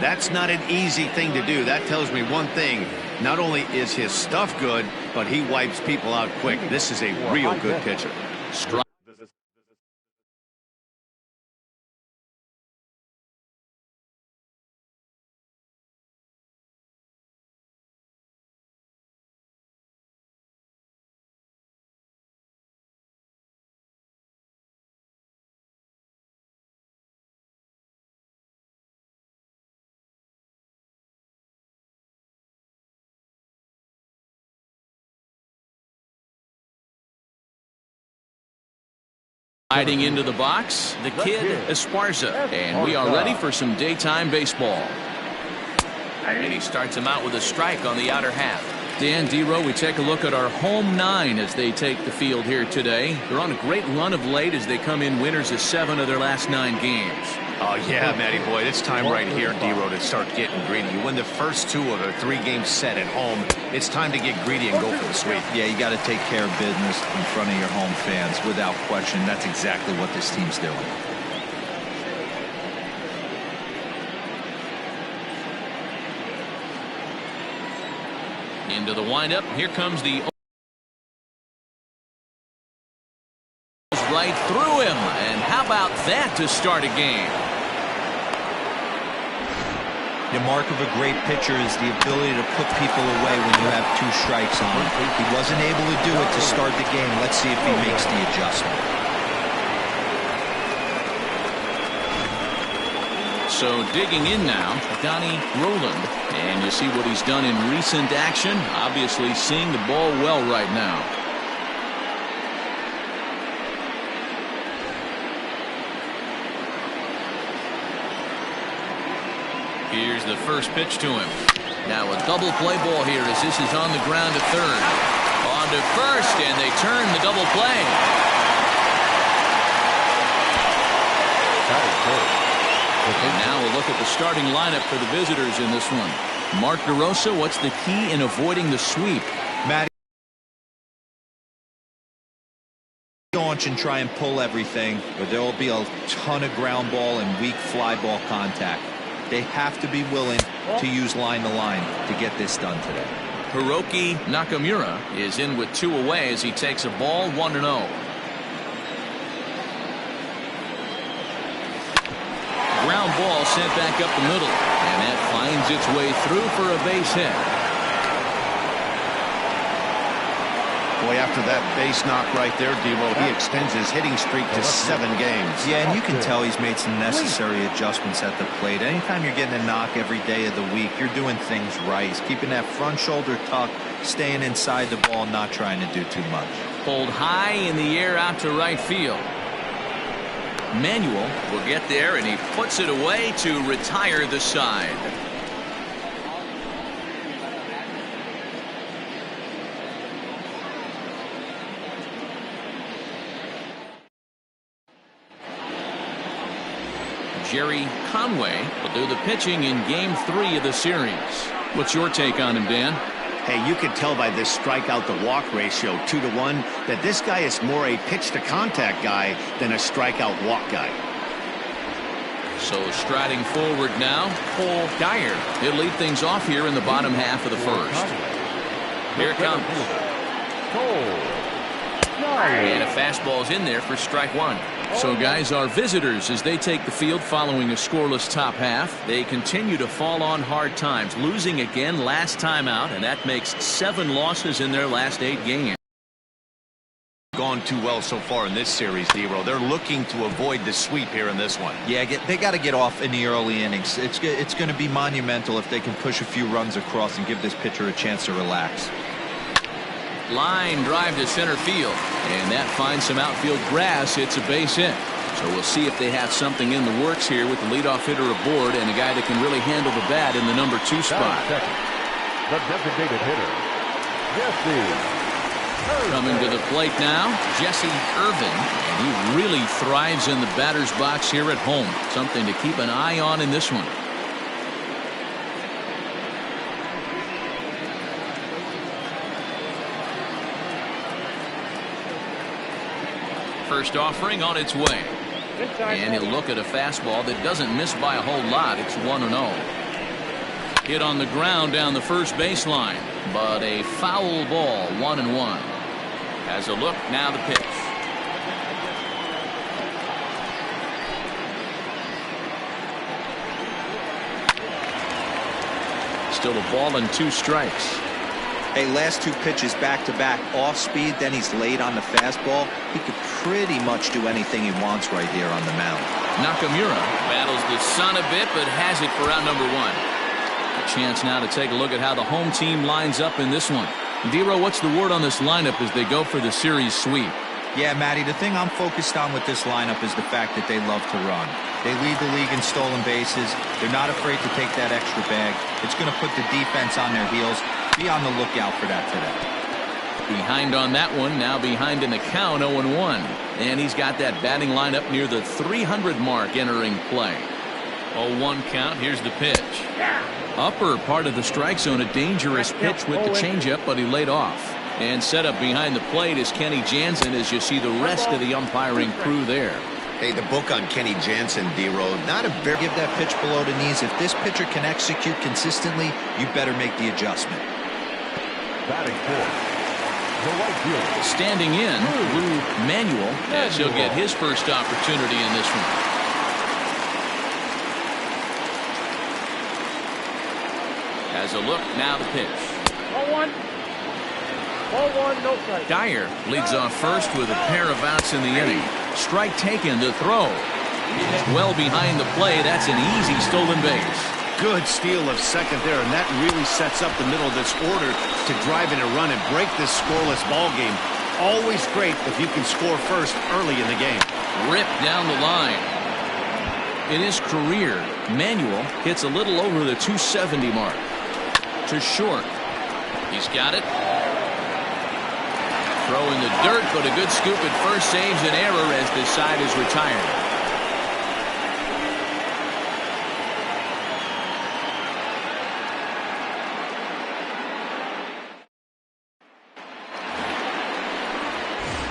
That's not an easy thing to do. That tells me one thing. Not only is his stuff good, but he wipes people out quick. This is a real good pitcher. Sliding into the box, the kid Esparza, and we are ready for some daytime baseball. And he starts him out with a strike on the outer half. Dan, D-Row, we take a look at our home 9 as they take the field here today. They're on a great run of late as they come in winners of 7 of their last 9 games. Oh, yeah, Matty boy, it's time right here, D-Row, to start getting greedy. You win the first 2 of a 3-game set at home. It's time to get greedy and go for the sweep. Yeah, you got to take care of business in front of your home fans. Without question, that's exactly what this team's doing. Into the windup. Here comes the right through him. And how about that to start a game? The mark of a great pitcher is the ability to put people away when you have 2 strikes on him. He wasn't able to do it to start the game. Let's see if he makes the adjustment. So digging in now, Donnie Roland. And you see what he's done in recent action. Obviously seeing the ball well right now. Here's the first pitch to him. Now a double play ball here as this is on the ground at third. On to first, and they turn the double play. And now we'll look at the starting lineup for the visitors in this one. Mark DeRosa, what's the key in avoiding the sweep? Matty, launch and try and pull everything, but there will be a ton of ground ball and weak fly ball contact. They have to be willing to use line to line to get this done today. Hiroki Nakamura is in with 2 away as he takes a ball 1-0. Ground ball sent back up the middle, and that finds its way through for a base hit. Boy, after that base knock right there, D-Row, he extends his hitting streak to 7 games. Yeah, and you can tell he's made some necessary adjustments at the plate. Anytime you're getting a knock every day of the week, you're doing things right. He's keeping that front shoulder tucked, staying inside the ball, not trying to do too much. Pulled high in the air out to right field. Manuel will get there, and he puts it away to retire the side. Jerry Conway will do the pitching in Game 3 of the series. What's your take on him, Dan? Hey, you can tell by this strikeout to walk ratio 2-to-1 that this guy is more a pitch to contact guy than a strikeout walk guy. So striding forward now, Cole Dyer. He'll lead things off here in the bottom half of the first. Here it comes. And a fastball's in there for strike 1. So guys, our visitors, as they take the field following a scoreless top half, they continue to fall on hard times, losing again last time out, and that makes 7 losses in their last 8 games. Gone too well so far in this series, D-Row. They're looking to avoid the sweep here in this one. Yeah, they got to get off in the early innings. It's going to be monumental if they can push a few runs across and give this pitcher a chance to relax. Line drive to center field, and that finds some outfield grass. It's a base hit. So we'll see if they have something in the works here with the leadoff hitter aboard and a guy that can really handle the bat in the number 2 spot. The designated hitter, Jesse Irvin. Coming to the plate now, Jesse Irvin, and he really thrives in the batter's box here at home. Something to keep an eye on in this one. First offering on its way. And he'll look at a fastball that doesn't miss by a whole lot. It's 1-0. Hit on the ground down the first baseline, but a foul ball, 1-1. Has a look, now the pitch. Still a ball and 2 strikes. Hey, last 2 pitches back-to-back off speed, then he's laid on the fastball. He could pretty much do anything he wants right here on the mound. Nakamura battles the sun a bit, but has it for out number 1. A chance now to take a look at how the home team lines up in this one. Dero, what's the word on this lineup as they go for the series sweep? Yeah, Matty, the thing I'm focused on with this lineup is the fact that they love to run. They lead the league in stolen bases. They're not afraid to take that extra bag. It's going to put the defense on their heels. Be on the lookout for that today. Behind on that one, now behind in the count, 0-1. And he's got that batting lineup near the 300 mark entering play. 0-1 count, here's the pitch. Upper part of the strike zone, a dangerous pitch with the changeup, but he laid off. And set up behind the plate is Kenny Jansen as you see the rest of the umpiring crew there. Hey, the book on Kenny Jansen, D-Road, not a very... Give that pitch below the knees. If this pitcher can execute consistently, you better make the adjustment. Batting fourth, the right fielder. Standing in, Lou Manuel, as he'll get his first opportunity in this one. Has a look, now the pitch. 0-1. 0-1, no strike. Dyer leads off first with a pair of outs in the inning. Strike taken to throw. He's well behind the play. That's an easy stolen base. Good steal of second there, and that really sets up the middle of this order to drive in a run and break this scoreless ball game. Always great if you can score first early in the game. Ripped down the line. In his career, Manuel hits a little over the 270 mark. To short. He's got it. Throw in the dirt, but a good scoop at first saves an error as this side is retired.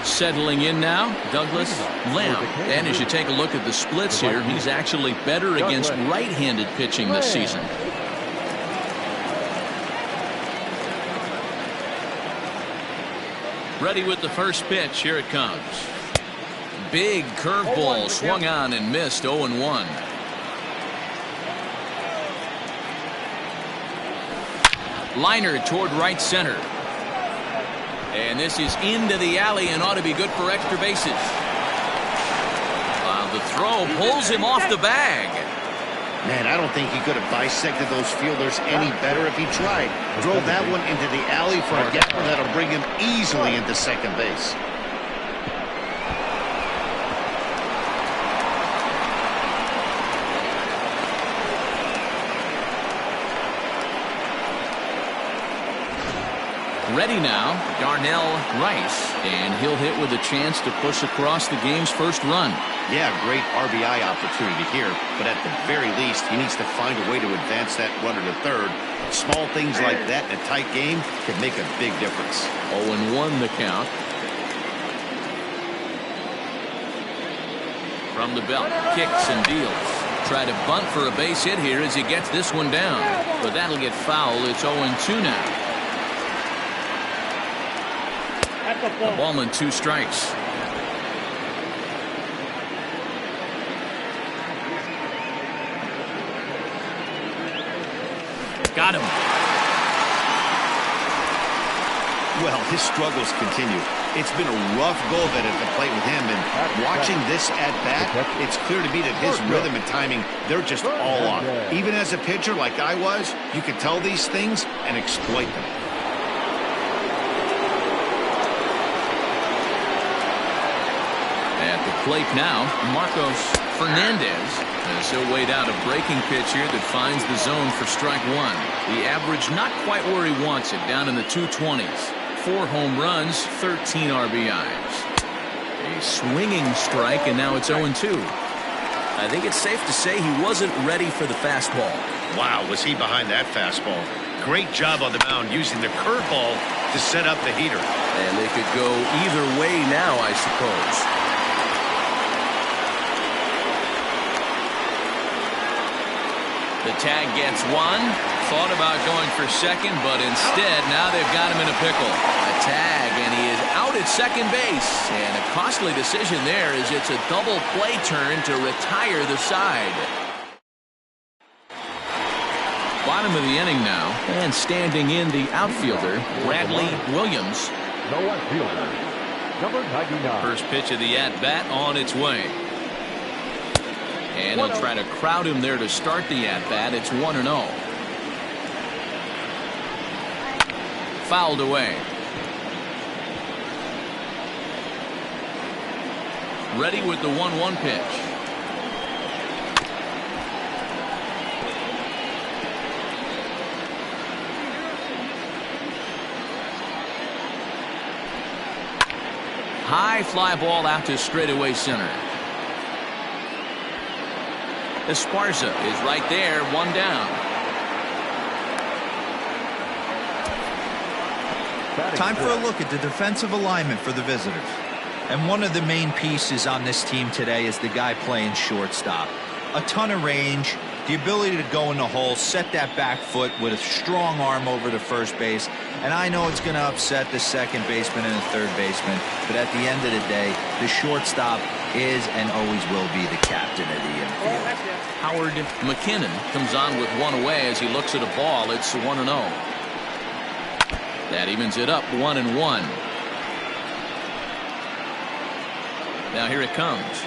Settling in now, Douglas Lamb. And as you take a look at the splits here, he's actually better against right-handed pitching this season. Ready with the first pitch. Here it comes. Big curveball swung on and missed. 0-1. Liner toward right center. And this is into the alley and ought to be good for extra bases. The throw pulls him off the bag. Man, I don't think he could have dissected those fielders any better if he tried. Drove that one into the alley for a gap that'll bring him easily into second base. Ready now, Darnell Rice, and he'll hit with a chance to push across the game's first run. Yeah, great RBI opportunity here, but at the very least, he needs to find a way to advance that runner to third. Small things like that in a tight game could make a big difference. 0-1 the count. From the belt, kicks and deals. Try to bunt for a base hit here as he gets this one down, but that'll get foul. It's 0-2 now. A ball and 2 strikes. Got him. Well, his struggles continue. It's been a rough go of it at the plate with him, and watching this at bat, it's clear to me that his rhythm and timing, they're just all off. Even as a pitcher like I was, you could tell these things and exploit them. At the plate now, Marcos Fernandez, as he'll wait out a breaking pitch here that finds the zone for strike one. The average not quite where he wants it, down in the 220s. 4 home runs, 13 RBIs. A swinging strike, and now it's 0-2. I think it's safe to say he wasn't ready for the fastball. Wow, was he behind that fastball. Great job on the mound using the curveball to set up the heater. And they could go either way now, I suppose. The tag gets one. Thought about going for second, but instead now they've got him in a pickle. A tag, and he is out at second base. And a costly decision there as it's a double play turn to retire the side. Bottom of the inning now, and standing in the outfielder, Bradley Williams. No outfielder, number 99. First pitch of the at-bat on its way. And he'll try to crowd him there to start the at-bat. It's 1-0. Fouled away. Ready with the 1-1 pitch. High fly ball out to straightaway center. Esparza is right there, one down. Time for a look at the defensive alignment for the visitors. And one of the main pieces on this team today is the guy playing shortstop. A ton of range, the ability to go in the hole, set that back foot with a strong arm over to first base. And I know it's going to upset the second baseman and the third baseman, but at the end of the day, the shortstop is and always will be the captain of the infield. Howard McKinnon comes on with one away as he looks at a ball. It's 1-0. That evens it up 1-1. Now here it comes.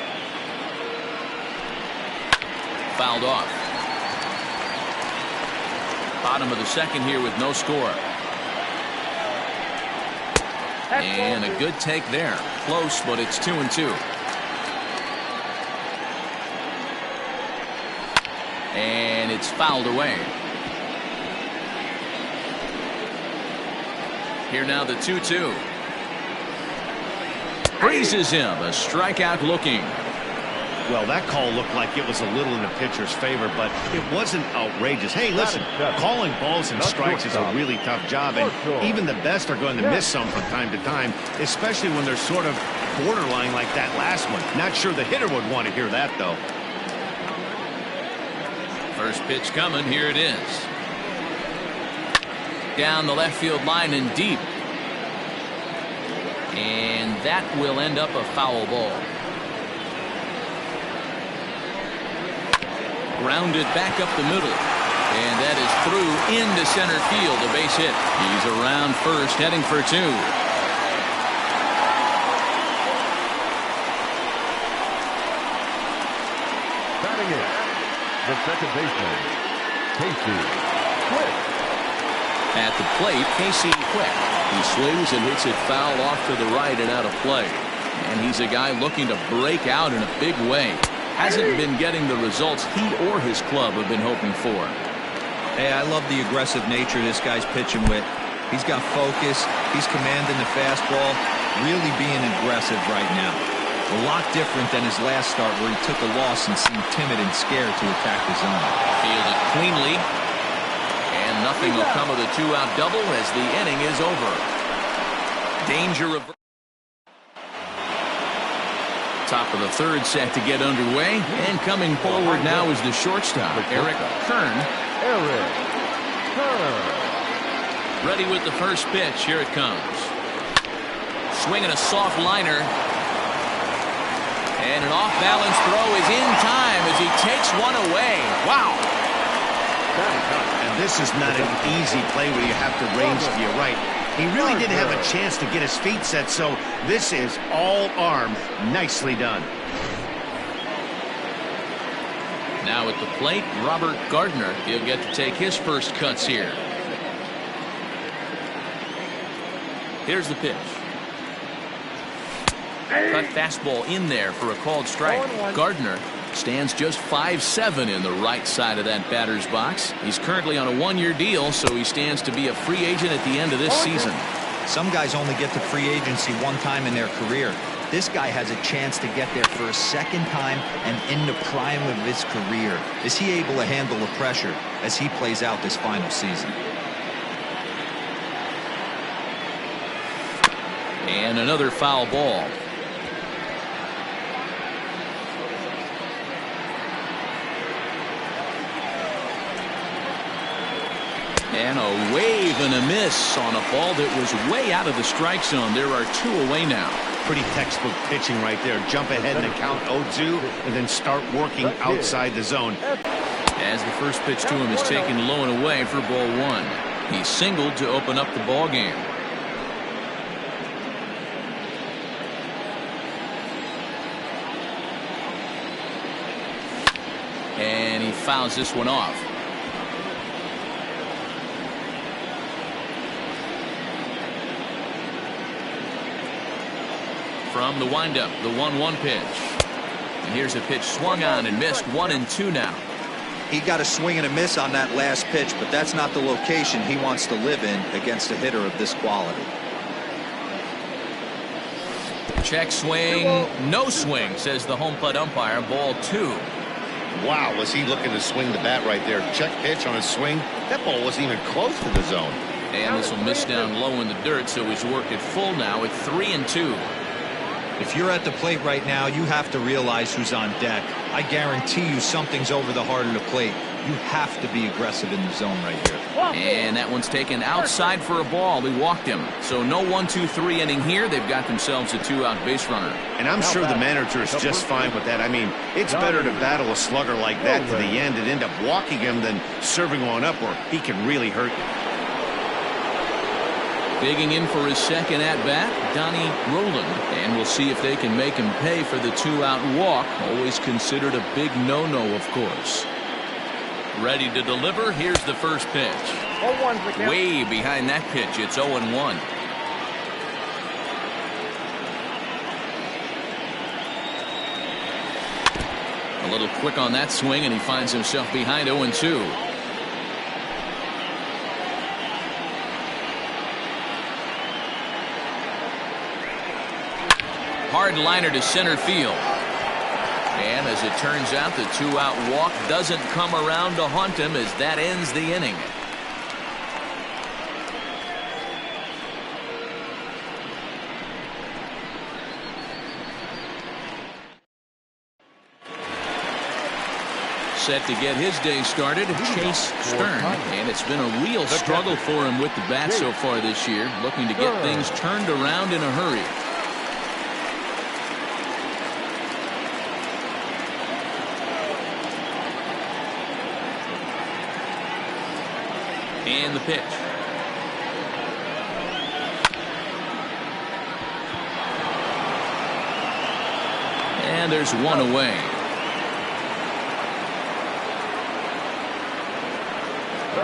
Fouled off. Bottom of the second here with no score. And a good take there. Close, but it's 2-2. And it's fouled away. Here now the 2-2. Freezes him. A strikeout looking. Well, that call looked like it was a little in the pitcher's favor, but it wasn't outrageous. Hey, listen, calling balls and strikes is a really tough job, and even the best are going to miss some from time to time, especially when they're sort of borderline like that last one. Not sure the hitter would want to hear that, though. First pitch coming. Here it is. Down the left field line and deep. And that will end up a foul ball. Grounded back up the middle. And that is through into center field. A base hit. He's around first, heading for two. Batting in, the second baseman, Casey Quick. At the plate, Casey Quick. He swings and hits it foul off to the right and out of play. And he's a guy looking to break out in a big way. Hasn't been getting the results he or his club have been hoping for. Hey, I love the aggressive nature this guy's pitching with. He's got focus. He's commanding the fastball. Really being aggressive right now. A lot different than his last start where he took a loss and seemed timid and scared to attack the zone. Fielded cleanly. And nothing will come of the two-out double as the inning is over. Danger of... Top of the third set to get underway, and coming forward now is the shortstop, Eric Kern. Ready with the first pitch. Here it comes. Swinging a soft liner. And an off-balance throw is in time as he takes one away. Wow. And this is not an easy play where you have to range to your right. He really didn't have a chance to get his feet set, so this is all arm. Nicely done. Now at the plate, Robert Gardner. He'll get to take his first cuts here. Here's the pitch. Cut fastball in there for a called strike. Gardner stands just 5'7" in the right side of that batter's box. He's currently on a one-year deal, so he stands to be a free agent at the end of this season. Some guys only get to free agency one time in their career. This guy has a chance to get there for a second time and in the prime of his career. Is he able to handle the pressure as he plays out this final season? And another foul ball. And a wave and a miss on a ball that was way out of the strike zone. There are 2 away now. Pretty textbook pitching right there. Jump ahead in the count 0-2 and then start working outside the zone. As the first pitch to him is taken low and away for ball 1. He singled to open up the ball game. And he fouls this one off. From the windup, the 1-1 pitch. And here's a pitch swung on and missed. 1-2 now. He got a swing and a miss on that last pitch, but that's not the location he wants to live in against a hitter of this quality. Check swing, no swing, says the home plate umpire. Ball 2. Wow, was he looking to swing the bat right there. Check pitch on a swing. That ball wasn't even close to the zone. And this will miss down low in the dirt, so he's worked it full now at 3-2. If you're at the plate right now, you have to realize who's on deck. I guarantee you something's over the heart of the plate. You have to be aggressive in the zone right here. And that one's taken outside for a ball. He walked him. So no 1-2-3 inning here. They've got themselves a 2-out base runner. And I'm sure the manager is just fine with that. I mean, it's better to battle a slugger like that to the end and end up walking him than serving one up where he can really hurt you. Digging in for his second at-bat, Donnie Roland. And we'll see if they can make him pay for the 2-out walk. Always considered a big no-no, of course. Ready to deliver. Here's the first pitch. Way behind that pitch. It's 0-1. A little quick on that swing, and he finds himself behind 0-2. Hard liner to center field. And as it turns out, the 2-out walk doesn't come around to haunt him as that ends the inning. Set to get his day started, Chase Stern. And it's been a real struggle for him with the bat so far this year, looking to get things turned around in a hurry. And the pitch. And there's one away.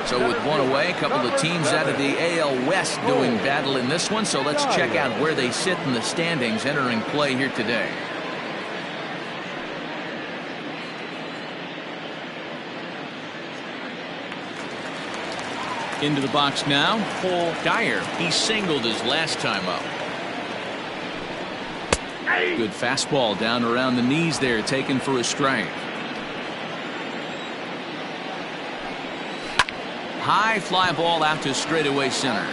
So with one away, a couple of teams out of the AL West doing battle in this one. So let's check out where they sit in the standings entering play here today. Into the box now, Paul Dyer. He singled his last time up. Good fastball down around the knees there, taken for a strike. High fly ball out to straightaway center.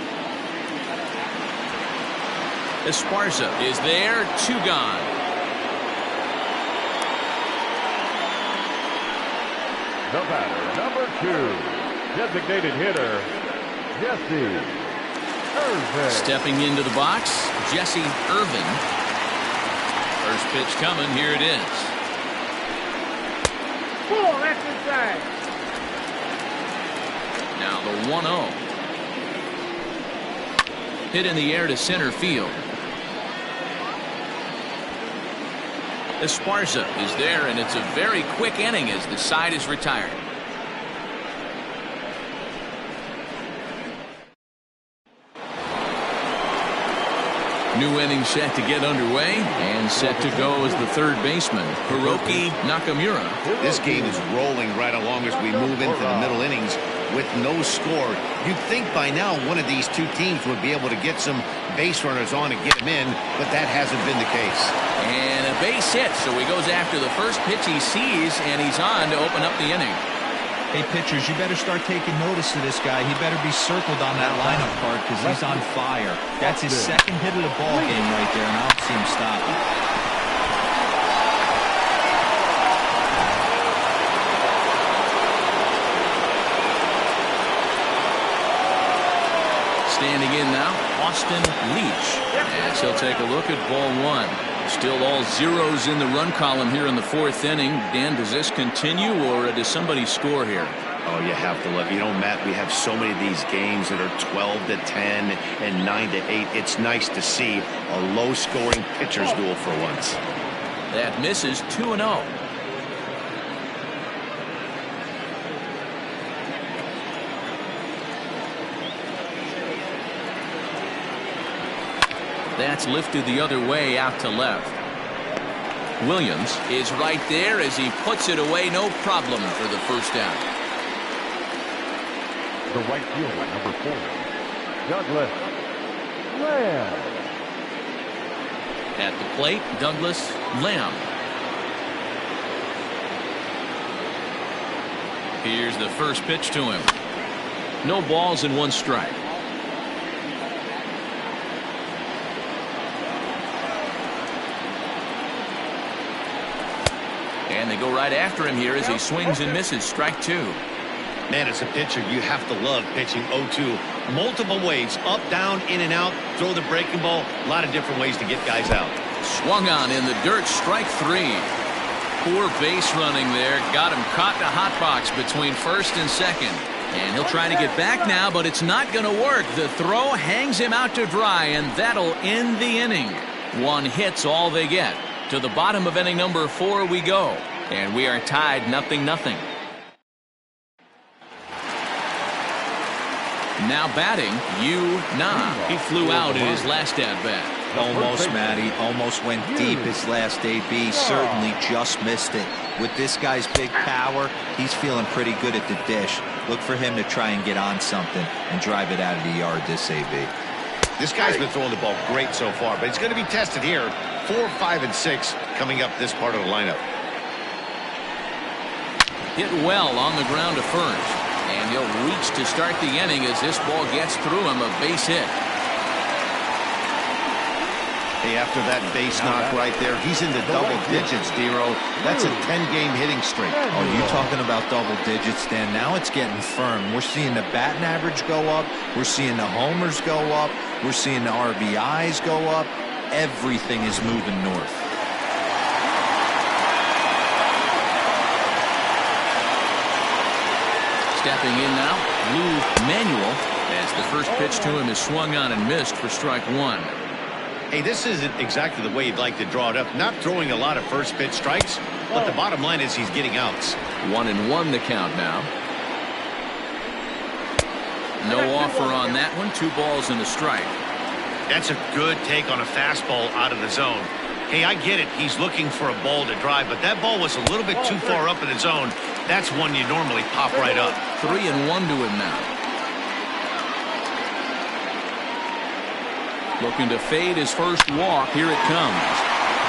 Esparza is there, 2 gone. The batter, number 2, designated hitter, Jesse Irvin. Stepping into the box, Jesse Irvin. First pitch coming, here it is. Cool, that's inside. Now the 1-0. Hit in the air to center field. Esparza is there, and it's a very quick inning as the side is retired. New inning set to get underway, and set to go as the third baseman, Hiroki Nakamura. This game is rolling right along as we move into the middle innings with no score. You'd think by now one of these two teams would be able to get some base runners on and get him in, but that hasn't been the case. And a base hit, so he goes after the first pitch he sees, and he's on to open up the inning. Hey, pitchers, you better start taking notice of this guy. He better be circled on that lineup card because he's on fire. That's his second hit of the ball game right there, and I don't see him stopping. Standing in now, Austin Leach. As he'll take a look at ball one. Still all zeros in the run column here in the fourth inning. Dan, does this continue or does somebody score here? Oh, you have to look. You know, Matt, we have so many of these games that are 12-10 and 9-8. It's nice to see a low-scoring pitcher's duel for once. That misses 2-0. That's lifted the other way out to left. Williams is right there as he puts it away, no problem for the first down. The right fielder, number 4, Douglas Lamb. At the plate, Douglas Lamb. Here's the first pitch to him. No balls and 1 strike. And they go right after him here as he swings and misses. Strike 2. Man, as a pitcher, you have to love pitching 0-2. Multiple ways, up, down, in and out, throw the breaking ball. A lot of different ways to get guys out. Swung on in the dirt. Strike 3. Poor base running there. Got him caught in a hot box between first and second. And he'll try to get back now, but it's not going to work. The throw hangs him out to dry, and that'll end the inning. 1 hit's all they get. To the bottom of inning number 4 we go. And we are tied 0-0. Now batting, Yu Na. He flew out in his last at-bat. Almost, Matty. Almost went deep his last AB. Certainly just missed it. With this guy's big power, he's feeling pretty good at the dish. Look for him to try and get on something and drive it out of the yard this AB. This guy's been throwing the ball great so far, but it's going to be tested here. 4, 5, and 6 coming up this part of the lineup. Hit well on the ground to first. And he'll reach to start the inning as this ball gets through him. A base hit. Hey, after that base knock right there, he's into double digits, Dero. That's a 10-game hitting streak. Oh, you talking about double digits, Dan? Now it's getting firm. We're seeing the batting average go up. We're seeing the homers go up. We're seeing the RBIs go up. Everything is moving north. Stepping in now, Lou Manuel, as the first pitch to him is swung on and missed for strike 1. Hey, this isn't exactly the way you'd like to draw it up. Not throwing a lot of first pitch strikes, but the bottom line is he's getting outs. 1-1 the count now. No offer on that one. 2 balls and a strike. That's a good take on a fastball out of the zone. Hey, I get it. He's looking for a ball to drive, but that ball was a little bit too far up in the zone. That's one you normally pop right up. 3-1 to him now. Looking to fade his first walk. Here it comes.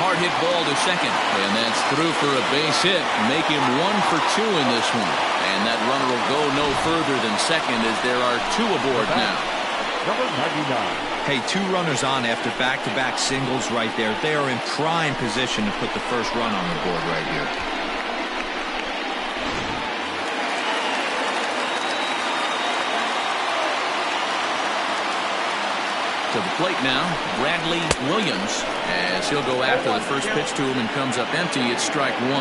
Hard hit ball to second. And that's through for a base hit. Make him 1 for 2 in this one. And that runner will go no further than second as there are 2 aboard now. Number 99. Hey, 2 runners on after back-to-back singles right there. They are in prime position to put the first run on the board right here. To the plate now, Bradley Williams, as he'll go after the first pitch to him and comes up empty. It's strike 1.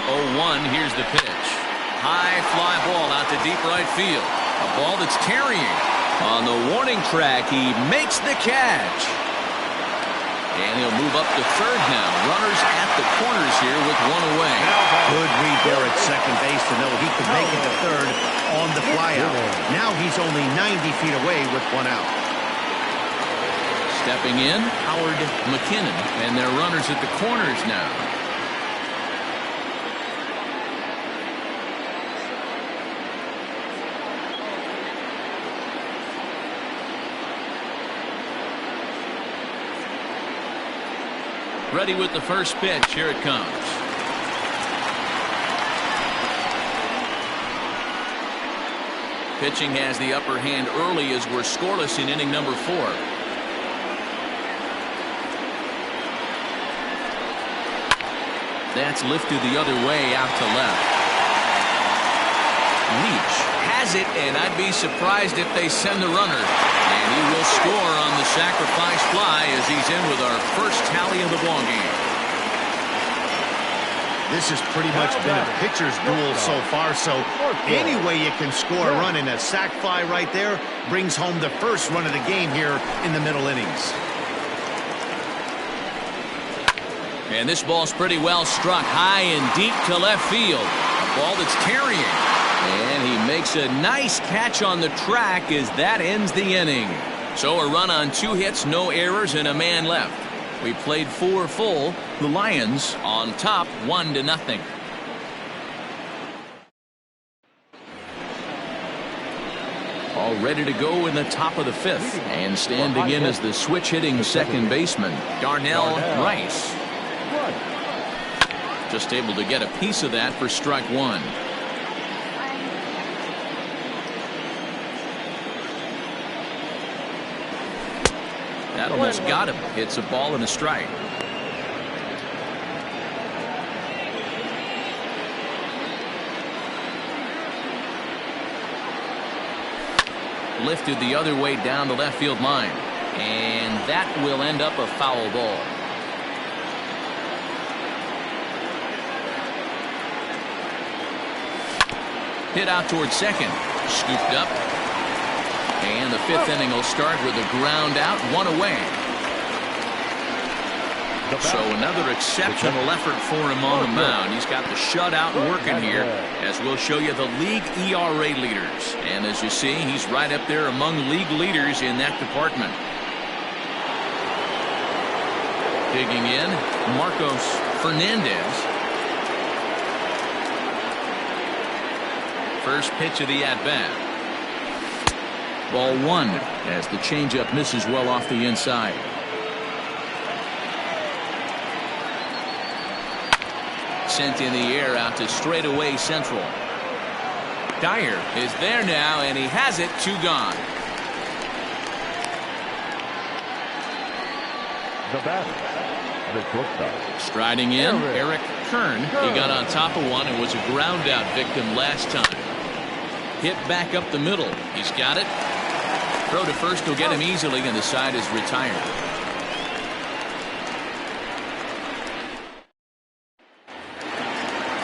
0-1. Here's the pitch. High fly ball out to deep right field. A ball that's carrying. On the warning track, he makes the catch. And he'll move up to third now. Runners at the corners here with 1 away. Good read there at second base to know he could make it to third on the flyout. Now he's only 90 feet away with 1 out. Stepping in, Howard McKinnon. And their runners at the corners now. Ready with the first pitch. Here it comes. Pitching has the upper hand early as we're scoreless in inning number 4. That's lifted the other way out to left. Leach has it, and I'd be surprised if they send the runner. And he will score on the sacrifice fly as he's in with our first tally of the ball game. This has pretty much been a pitcher's duel so far, so any way you can score a run, and a sac fly right there brings home the first run of the game here in the middle innings. And this ball's pretty well struck high and deep to left field. A ball that's carrying. And he makes a nice catch on the track as that ends the inning. So a run on 2 hits, no errors, and a man left. We played 4 full. The Lions on top 1-0. All ready to go in the top of the 5th. And standing in as the switch hitting second baseman, Darnell Rice. Just able to get a piece of that for strike 1. That almost got him. It's a ball and a strike. Lifted the other way down the left field line. And that will end up a foul ball. Hit out towards second. Scooped up. And the 5th inning will start with a ground out, 1 away. So another exceptional effort for him on the mound. He's got the shutout working here, as we'll show you the league ERA leaders. And as you see, he's right up there among league leaders in that department. Digging in, Marcos Fernandez. First pitch of the at-bat. Ball 1 as the changeup misses well off the inside. Sent in the air out to straightaway central. Dyer is there now, and he has it. 2 gone. The batter, the shortstop. Striding in, Eric Kern. He got on top of one and was a ground out victim last time. Hit back up the middle. He's got it. Throw to first will get him easily, and the side is retired.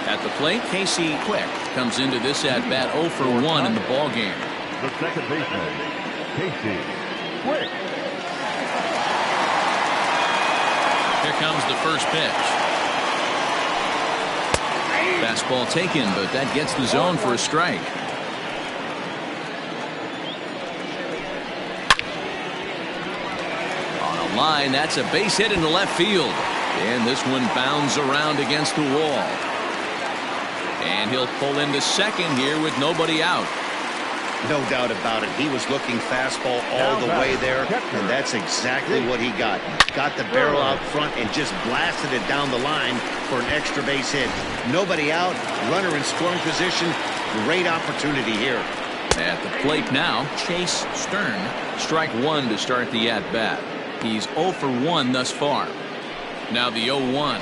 At the plate, Casey Quick comes into this at-bat 0 for 1 in the ball game. The second baseman, Casey Quick. Here comes the first pitch. Fastball taken, but that gets the zone for a strike. Line, that's a base hit into left field, and this one bounds around against the wall, and he'll pull into second here with nobody out. No doubt about it. He was looking fastball all the way there, and that's exactly what he got. Got the barrel out front and just blasted it down the line for an extra base hit. Nobody out, runner in scoring position. Great opportunity here. At the plate now, Chase Stern. Strike 1 to start the at-bat. He's 0 for 1 thus far. Now the 0-1.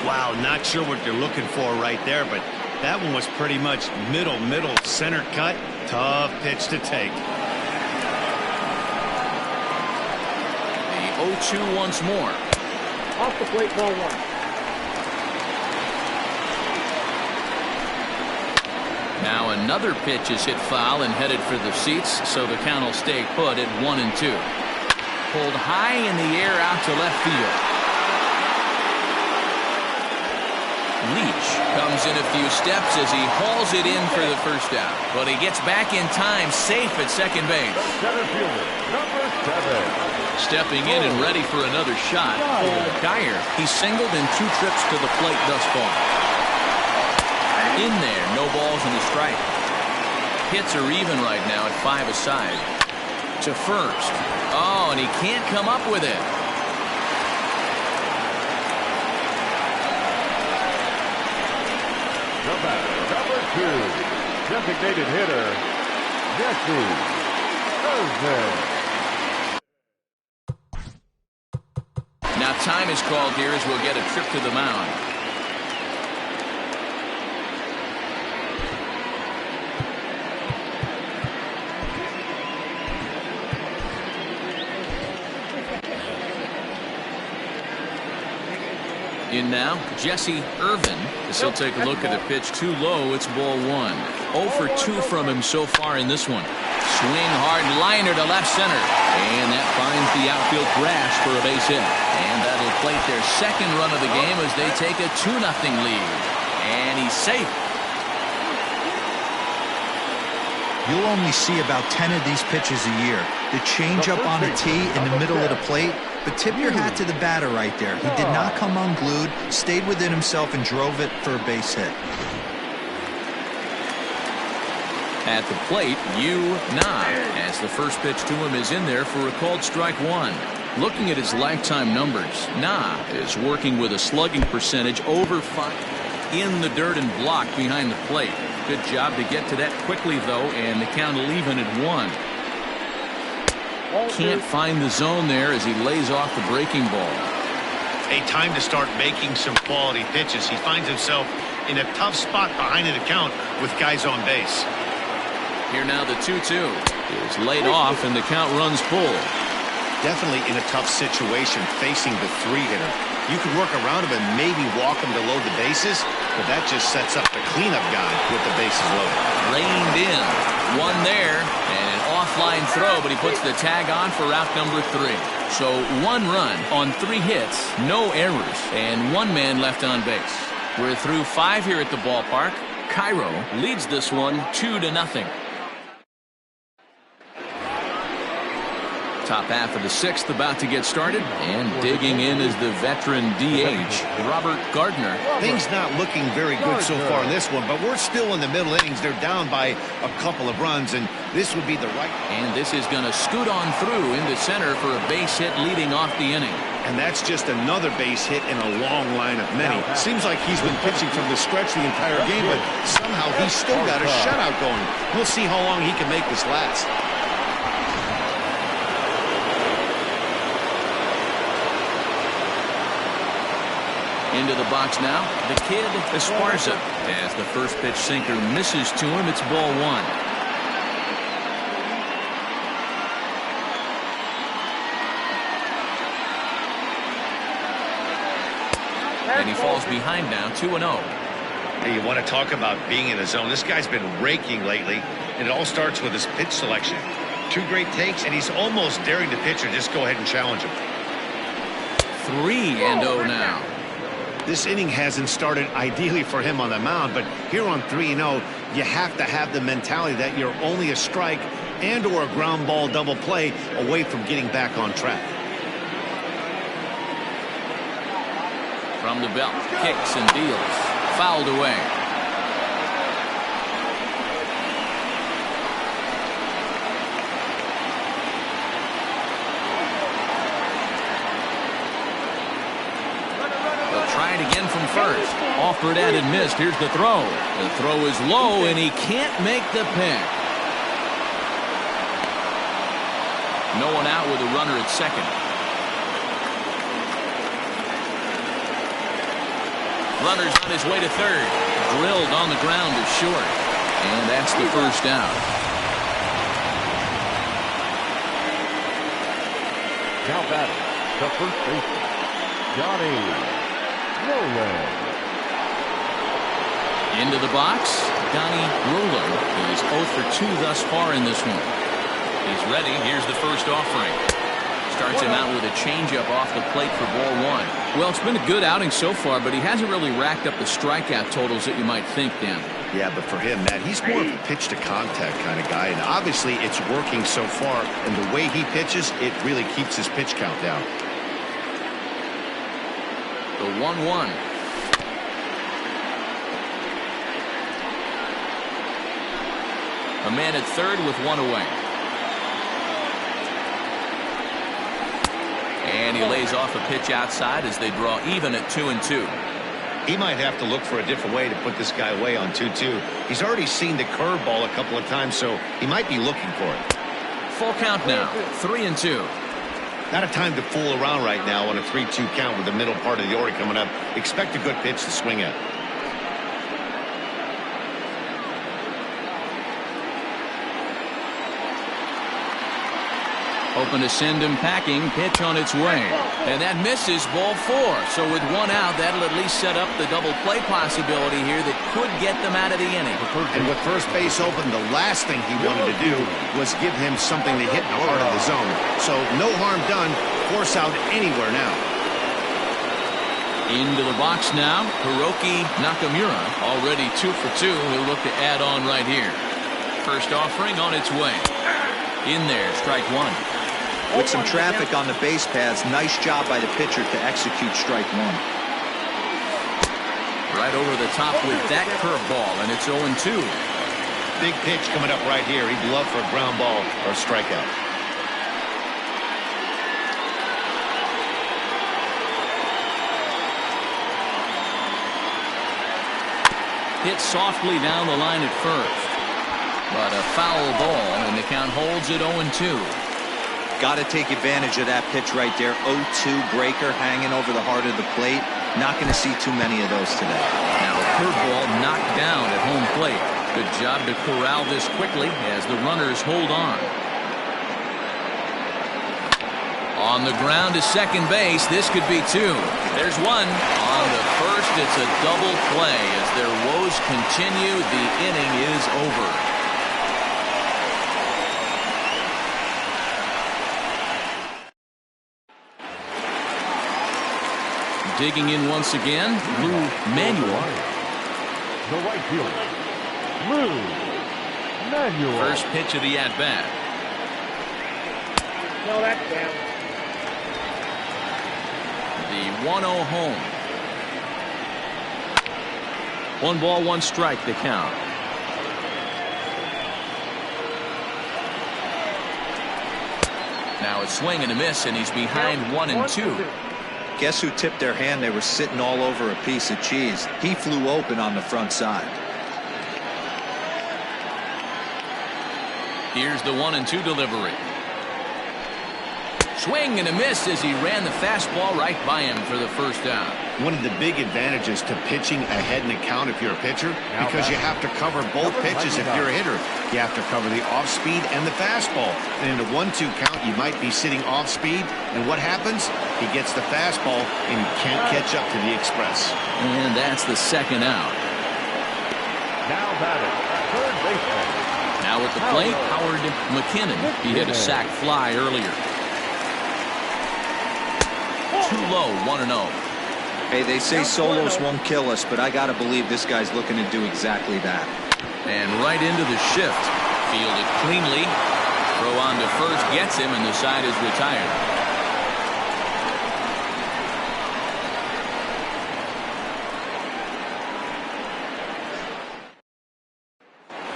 Wow, not sure what they're looking for right there, but that one was pretty much middle, center cut. Tough pitch to take. The 0-2 once more. Off the plate, ball 1. Now another pitch is hit foul and headed for the seats, so the count will stay put at 1-2. Pulled high in the air out to left field. Leach comes in a few steps as he hauls it in for the first out, but he gets back in time, safe at second base. Center fielder, number 7. Stepping in and ready for another shot. Dyer, he's singled in 2 trips to the plate thus far. In there, no balls and a strike. Hits are even right now at 5 aside. To first. Oh, and he can't come up with it. The batter, number 2, designated hitter, Jesse Thursday. Now time is called here as we'll get a trip to the mound. In now, Jesse Irvin, as he'll take a look at the pitch too low. It's ball one. 0 for 2 from him so far in this one. Swing hard liner to left center. And that finds the outfield grass for a base hit. And that'll plate their second run of the game as they take a 2-0 lead. And he's safe. You'll only see about 10 of these pitches a year. The changeup on a tee in the middle of the plate. But tip your hat to the batter right there. He did not come unglued, stayed within himself, and drove it for a base hit. At the plate, Yu Na, as the first pitch to him is in there for a called strike one. Looking at his lifetime numbers, Na is working with a slugging percentage over 5 in the dirt and block behind the plate. Good job to get to that quickly, though, and the count will even at 1. Can't find the zone there as he lays off the breaking ball. A time to start making some quality pitches. He finds himself in a tough spot behind an account with guys on base. Here now the 2-2 is laid off and the count runs full. Definitely in a tough situation facing the 3-hitter. You could work around him and maybe walk him to load the bases, but that just sets up the cleanup guy with the bases loaded. Reined in. One there and an offline throw, but he puts the tag on for route number 3. So 1 run on 3 hits, no errors, and 1 man left on base. We're through 5 here at the ballpark. Cairo leads this one 2-0. Top half of the 6th about to get started, and digging in is the veteran DH, Robert Gardner. Things not looking very good so far in this one, but we're still in the middle innings. They're down by a couple of runs, and this would be the right. And this is going to scoot on through into center for a base hit leading off the inning. And that's just another base hit in a long line of many. Seems like he's been pitching from the stretch the entire game, but somehow he's still got a shutout going. We'll see how long he can make this last. Into the box now, the kid Esparza. As the first pitch sinker misses to him, it's ball 1. And he falls behind now, 2-0. Hey, you want to talk about being in a zone? This guy's been raking lately, and it all starts with his pitch selection. 2 great takes, and he's almost daring the pitcher just go ahead and challenge him. 3-0 now. This inning hasn't started ideally for him on the mound, but here on 3-0, you have to have the mentality that you're only a strike and or a ground ball double play away from getting back on track. From the belt, kicks and deals. Fouled away. Try it again from first. Offered at and missed. Here's the throw. The throw is low, and he can't make the pick. No one out with a runner at second. Runner's on his way to third. Drilled on the ground to short. And that's the first out. Now batting, the first baseman, Johnny Roland. Into the box, Donnie Roland is 0 for 2 thus far in this one. He's ready. Here's the first offering. Starts him out with a changeup off the plate for ball 1. Well, it's been a good outing so far, but he hasn't really racked up the strikeout totals that you might think, Dan. Yeah, but for him, Matt, he's more of a pitch-to-contact kind of guy, and obviously it's working so far, and the way he pitches, it really keeps his pitch count down. The 1-1. A man at third with 1 away. And he lays off a pitch outside as they draw even at 2-2. He might have to look for a different way to put this guy away on 2-2. He's already seen the curveball a couple of times, so he might be looking for it. Full count now, 3-2. Not a time to fool around right now on a 3-2 count with the middle part of the order coming up. Expect a good pitch to swing at. Open to send him packing. Pitch on its way. And that misses, ball 4. So with one out, that'll at least set up the double play possibility here that could get them out of the inning. And with first base open, the last thing he wanted to do was give him something to hit in the heart of the zone. So no harm done. Force out anywhere now. Into the box now. Hiroki Nakamura, already 2 for 2. He'll look to add on right here. First offering on its way. In there, strike 1. With some traffic on the base paths, nice job by the pitcher to execute strike 1. Right over the top with that curveball, and it's 0-2. Big pitch coming up right here. He'd love for a ground ball or a strikeout. Hit softly down the line at first. But a foul ball, and the count holds at 0-2. Got to take advantage of that pitch right there. 0-2 breaker hanging over the heart of the plate. Not going to see too many of those today. Now a curveball knocked down at home plate. Good job to corral this quickly as the runners hold on. On the ground to second base. This could be 2. There's 1. On the first, it's a double play. As their woes continue, the inning is over. Digging in once again, Lou Manuel. The right fielder, Lou Manuel. First pitch of the at-bat. No, that's down. The 1-0 home. 1 ball, 1 strike, the count. Now a swing and a miss, and he's behind 1-2. Guess who tipped their hand? They were sitting all over a piece of cheese. He flew open on the front side. Here's the 1-2 delivery. Swing and a miss as he ran the fastball right by him for the first out. One of the big advantages to pitching ahead in the count if you're a pitcher, because you have to cover both pitches if you're a hitter. You have to cover the off-speed and the fastball. And in a 1-2 count, you might be sitting off-speed. And what happens? He gets the fastball, and he can't catch up to the express. And that's the second out. Now batting, third baseman. Now at the plate, Howard McKinnon. He hit a sac fly earlier. Too low, 1-0. Hey, they say solos won't kill us, but I got to believe this guy's looking to do exactly that. And right into the shift. Fielded cleanly. Throw on to first gets him, and the side is retired.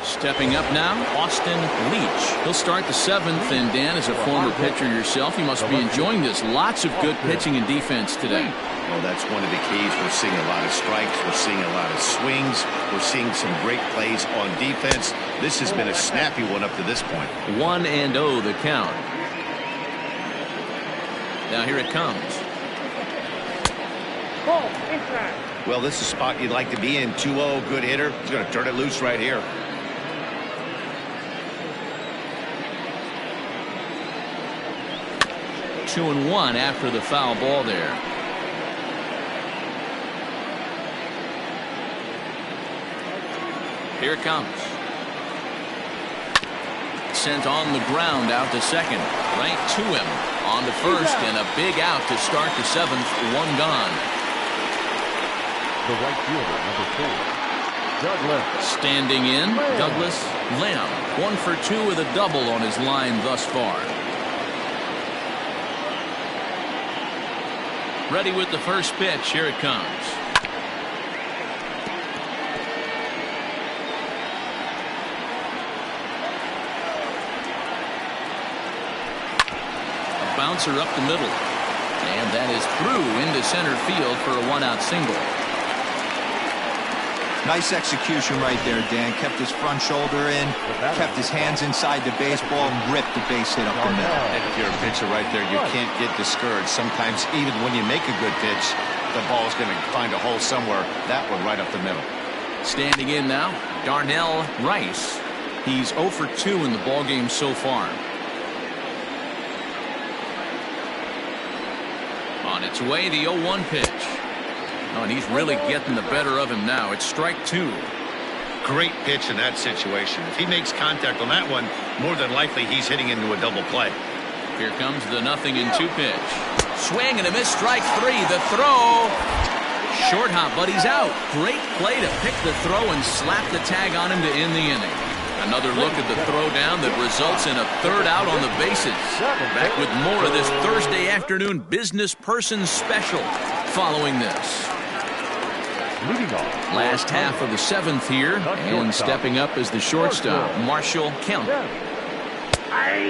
Stepping up now, Austin Leach. He'll start the 7th, and Dan, as a former pitcher yourself, you must be enjoying this. Lots of good pitching and defense today. Well, that's one of the keys. We're seeing a lot of strikes. We're seeing a lot of swings. We're seeing some great plays on defense. This has been a snappy one up to this point. 1-0 the count. Now here it comes. Ball, inside. Well, this is a spot you'd like to be in. 2-0, good hitter. He's going to turn it loose right here. Two and 1 after the foul ball there. Here it comes. Sent on the ground out to second. Right to him. On to first, and a big out to start the 7th. 1 gone. The right fielder, number 4, Douglas. Standing in, Douglas Lamb. 1 for 2 with a double on his line thus far. Ready with the first pitch. Here it comes. A bouncer up the middle. And that is through into center field for a 1-out single. Nice execution right there, Dan. Kept his front shoulder in, kept his hands inside the baseball, and ripped the base hit up the middle. And if you're a pitcher right there, you can't get discouraged. Sometimes even when you make a good pitch, the ball's going to find a hole somewhere. That one right up the middle. Standing in now, Darnell Rice. He's 0 for 2 in the ballgame so far. On its way, the 0-1 pitch. Oh, and he's really getting the better of him now. It's strike 2. Great pitch in that situation. If he makes contact on that one, more than likely he's hitting into a double play. Here comes the 0-2 pitch. Swing and a miss, strike 3. The throw. Short hop, but he's out. Great play to pick the throw and slap the tag on him to end the inning. Another look at the throwdown that results in a third out on the bases. Back with more of this Thursday afternoon business person special following this. Last half of the 7th here, and stepping up as the shortstop, Marshall Kemp.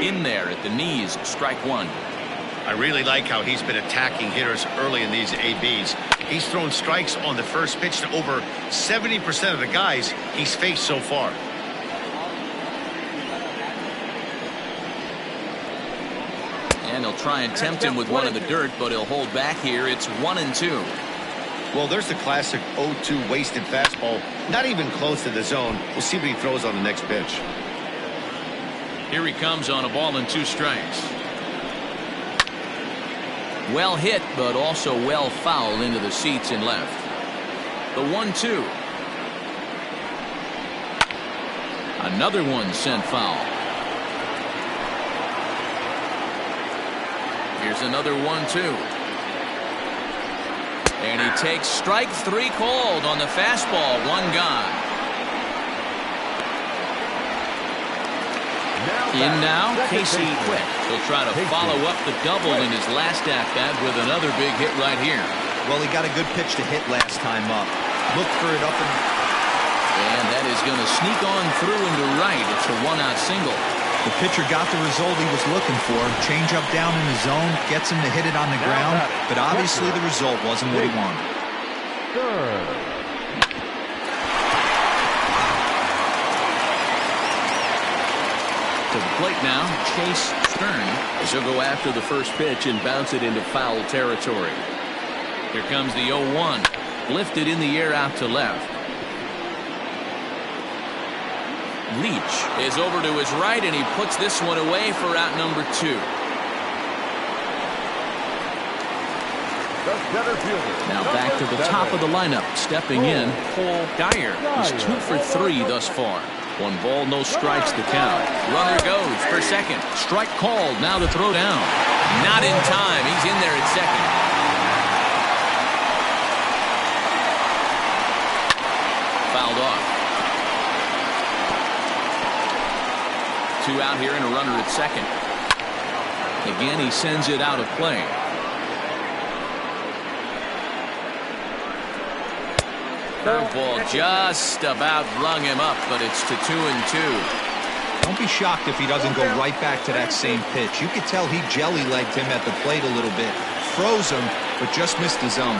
In there at the knees, strike 1. I really like how he's been attacking hitters early in these ABs. He's thrown strikes on the first pitch to over 70% of the guys he's faced so far. And he'll try and tempt him with one in the dirt, but he'll hold back here. It's 1-2. Well, there's the classic 0-2 wasted fastball. Not even close to the zone. We'll see what he throws on the next pitch. Here he comes on a ball and 2 strikes. Well hit, but also well fouled into the seats in left. The 1-2. Another one sent foul. Here's another 1-2. And he takes strike 3 called on the fastball. 1 gone. In now, Casey Quick. He'll try to follow up the double in his last at-bat with another big hit right here. Well, he got a good pitch to hit last time up. Look for it up and that is going to sneak on through into right. It's a 1-out single. The pitcher got the result he was looking for. Change up down in the zone, gets him to hit it on the ground, but obviously the result wasn't what he wanted. To the plate now, Chase Stern, as he'll go after the first pitch and bounce it into foul territory. Here comes the 0-1. Lifted in the air out to left. Leach is over to his right, and he puts this one away for out number 2. Now back to the top of the lineup. Stepping in, Paul Dyer. He's 2 for 3 thus far. 1 ball, no strikes to count. Runner goes for second. Strike called. Now the throw down. Not in time. He's in there at second. Fouled off. 2 out here and a runner at second. Again, he sends it out of play. Curveball just about rung him up, but it's to 2-2. Don't be shocked if he doesn't go right back to that same pitch. You could tell he jelly-legged him at the plate a little bit. Froze him, but just missed the zone.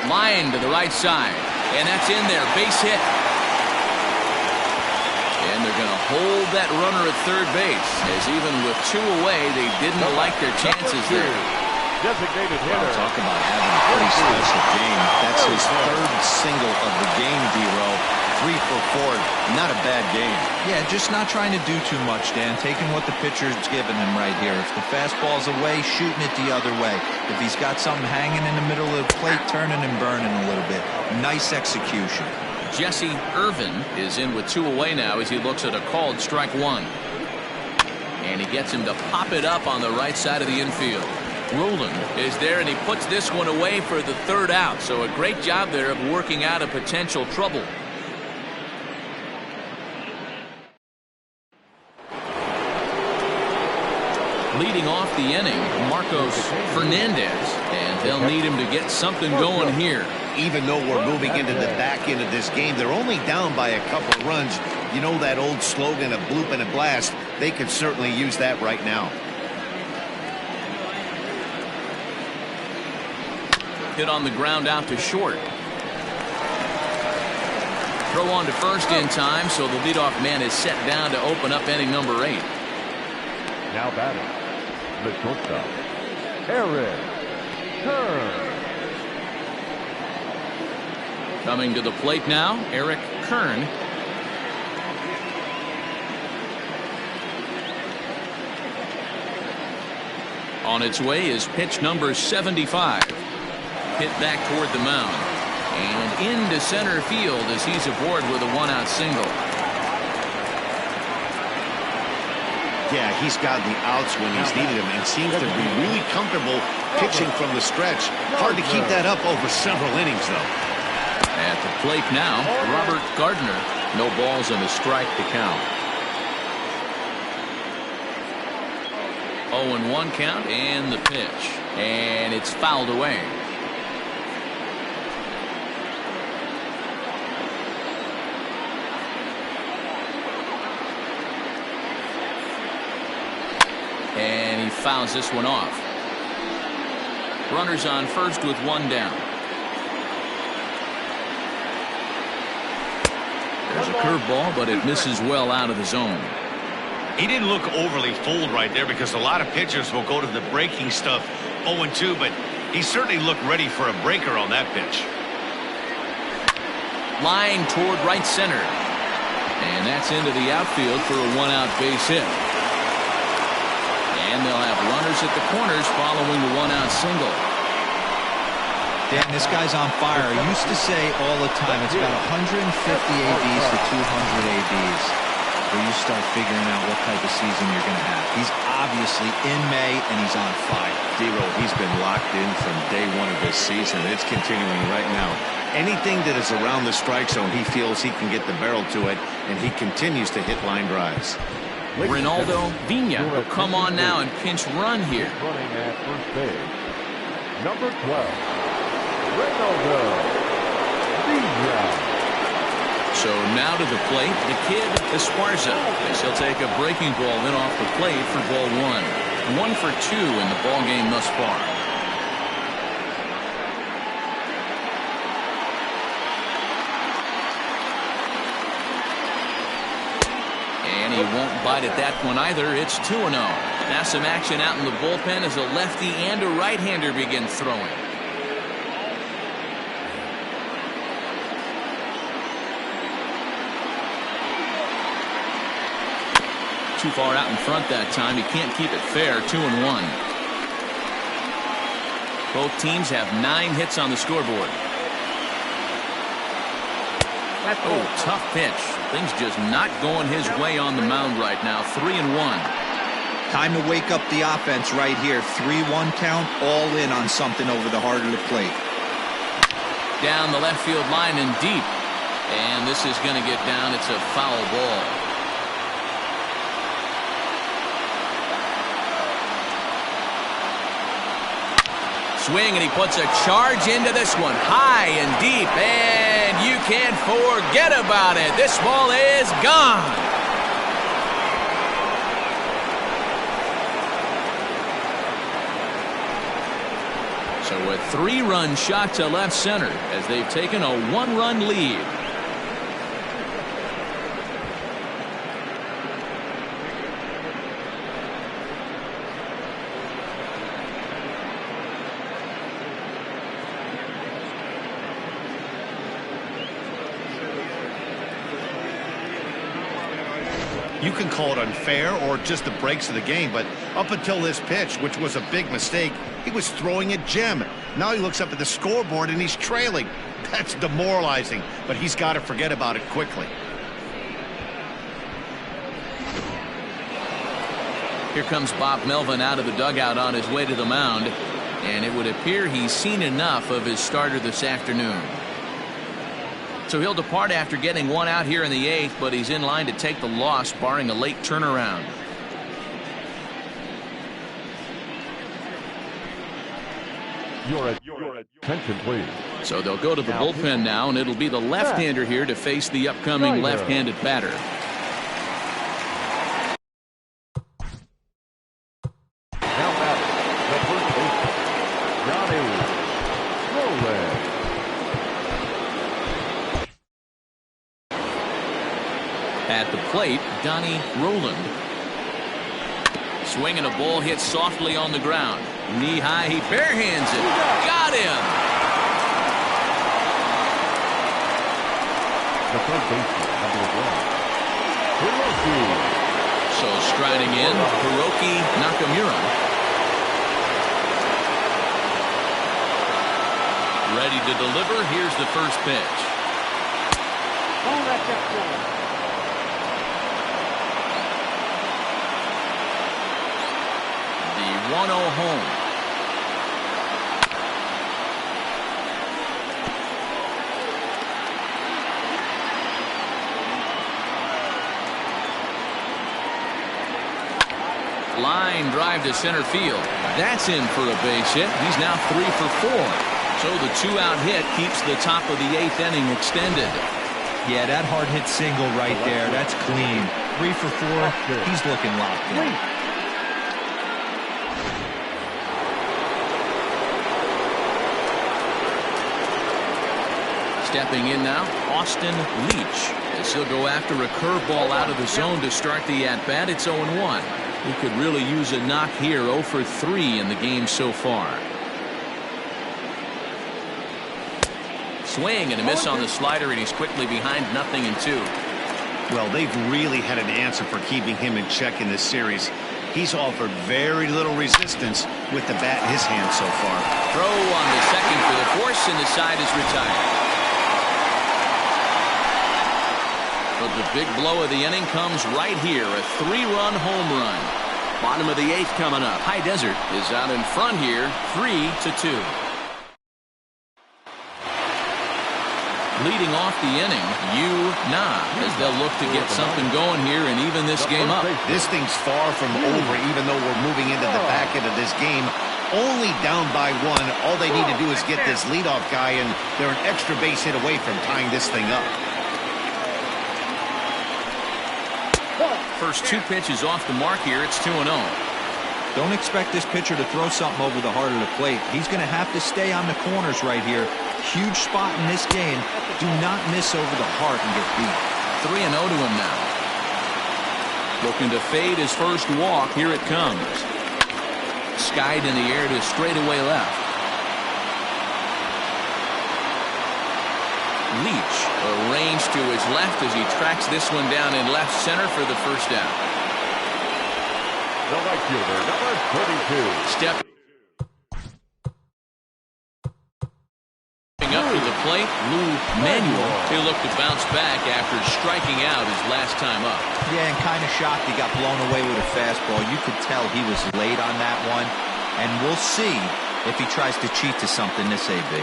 Line to the right side, and that's in there. Base hit. And they're going to hold that runner at third base, as even with 2 away, they didn't like their chances there. Designated hitter. Well, talk about having a pretty special game. That's his 3rd single of the game, D-Row. 3 for 4. Not a bad game. Yeah, just not trying to do too much, Dan. Taking what the pitcher's giving him right here. If the fastball's away, shooting it the other way. If he's got something hanging in the middle of the plate, turning and burning a little bit. Nice execution. Jesse Irvin is in with 2 away now as he looks at a called strike 1. And he gets him to pop it up on the right side of the infield. Rowland is there, and he puts this one away for the 3rd out. So a great job there of working out a potential trouble. Leading off the inning, Marcos Fernandez, and they'll need him to get something going here. Even though we're moving into the back end of this game, they're only down by a couple of runs. You know that old slogan, a bloop and a blast. They could certainly use that right now. Hit on the ground out to short. Throw on to first in time, so the leadoff man is set down to open up inning number 8. Now batting, the shortstop, Eric Kern. Coming to the plate now, Eric Kern. On its way is pitch number 75. Hit back toward the mound. And into center field as he's aboard with a one-out single. Yeah, he's got the outs when he's needed them and seems to be really comfortable pitching from the stretch. Hard to keep that up over several innings, though. At the plate now, Robert Gardner. No balls and a strike to count. 0-1 count and the pitch. And it's fouled away. And he fouls this one off. Runners on first with one down. There's a curveball, but it misses well out of the zone. He didn't look overly fooled right there because a lot of pitchers will go to the breaking stuff 0-2, but he certainly looked ready for a breaker on that pitch. Line toward right center. And that's into the outfield for a one-out base hit. And they'll have runners at the corners following the one-out single. Dan, this guy's on fire. I used to say all the time it's about 150 ABs to 200 ABs where you start figuring out what type of season you're going to have. He's obviously in May and he's on fire. D-Row, he's been locked in from day one of this season. It's continuing right now. Anything that is around the strike zone, he feels he can get the barrel to it, and he continues to hit line drives. Ronaldo Vina will come on now and pinch run here. Running at first base, number 12, Ronaldo Vina. So now to the plate, the kid Esparza. As he'll take a breaking ball in off the plate for ball 1. 1 for 2 in the ball game thus far. And he won't bite at that one either. It's 2-0. Now some action out in the bullpen as a lefty and a right-hander begin throwing. Too far out in front that time. He can't keep it fair. 2-1. Both teams have 9 hits on the scoreboard. Oh, tough pitch. Things just not going his way on the mound right now. 3-1. Time to wake up the offense right here. 3-1 count, all in on something over the heart of the plate. Down the left field line and deep. And this is going to get down. It's a foul ball. Swing, and he puts a charge into this one. High and deep, and you can't forget about it. This ball is gone. So a 3-run shot to left center as they've taken a 1-run lead. You can call it unfair or just the breaks of the game, but up until this pitch, which was a big mistake, he was throwing at Jim. Now he looks up at the scoreboard and he's trailing. That's demoralizing, but he's got to forget about it quickly. Here comes Bob Melvin out of the dugout on his way to the mound, and it would appear he's seen enough of his starter this afternoon. So he'll depart after getting one out here in the 8th, but he's in line to take the loss, barring a late turnaround. Your attention, please. So they'll go to the bullpen now, and it'll be the left-hander here to face the upcoming left-handed batter. plate, Donnie Roland. Swinging a ball hit softly on the ground. Knee high, he barehands it. Got him! The third baseman, number 1, Hiroki. So striding in, Hiroki Nakamura. Ready to deliver. Here's the first pitch. Oh, that's outside. The 1-0 home. Line drive to center field. That's in for a base hit. He's now 3 for 4. So the 2-out hit keeps the top of the 8th inning extended. Yeah, that hard hit single right there. That's clean. 3 for 4. He's looking locked in. Stepping in now, Austin Leach, as he'll go after a curveball out of the zone to start the at-bat. It's 0-1. He could really use a knock here. 0 for 3 in the game so far. Swing and a miss on the slider, and he's quickly behind 0-2. Well, they've really had an answer for keeping him in check in this series. He's offered very little resistance with the bat in his hand so far. Throw on the second for the force, and the side is retired. But the big blow of the inning comes right here, a 3-run home run. Bottom of the 8th coming up. High Desert is out in front here, 3-2. Leading off the inning, Yu Na, as they'll look to get something going here and even this game up. This thing's far from over, even though we're moving into the back end of this game. Only down by 1. All they need to do is get this leadoff guy, and they're an extra base hit away from tying this thing up. First 2 pitches off the mark here. It's 2-0. Don't expect this pitcher to throw something over the heart of the plate. He's going to have to stay on the corners right here. Huge spot in this game. Do not miss over the heart and get beat. 3-0 to him now. Looking to fade his first walk. Here it comes. Skied in the air to straightaway left. Leach arranged to his left as he tracks this one down in left center for the first out. The right fielder, number 32. Step up to the plate, Lou Manuel. He'll look to bounce back after striking out his last time up. Yeah, and kind of shocked he got blown away with a fastball. You could tell he was late on that one. And we'll see if he tries to cheat to something this AB.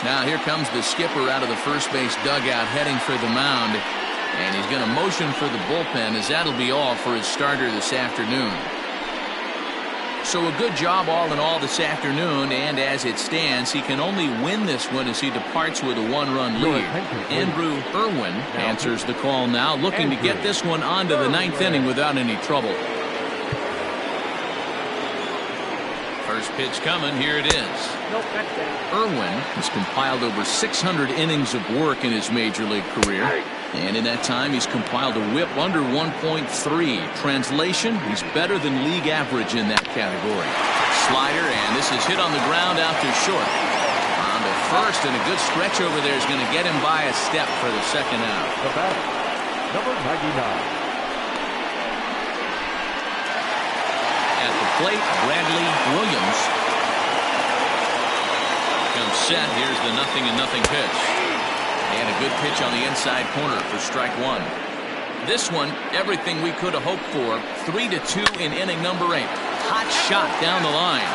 Now here comes the skipper out of the first base dugout heading for the mound. And he's going to motion for the bullpen, as that'll be all for his starter this afternoon. So a good job all in all this afternoon, and as it stands, he can only win this one as he departs with a 1-run lead. Andrew Irwin answers the call now, looking to get this one onto the 9th inning without any trouble. First pitch coming, here it is. Irwin has compiled over 600 innings of work in his major league career. And in that time, he's compiled a whip under 1.3. Translation, he's better than league average in that category. Slider, and this is hit on the ground out to short. On to first, and a good stretch over there is going to get him by a step for the second out. The batter, number 99. At the plate, Bradley Williams. Comes set. Here's the 0-0 pitch. And a good pitch on the inside corner for strike 1. This one, everything we could have hoped for. 3-2 in inning number 8. Hot shot down the line.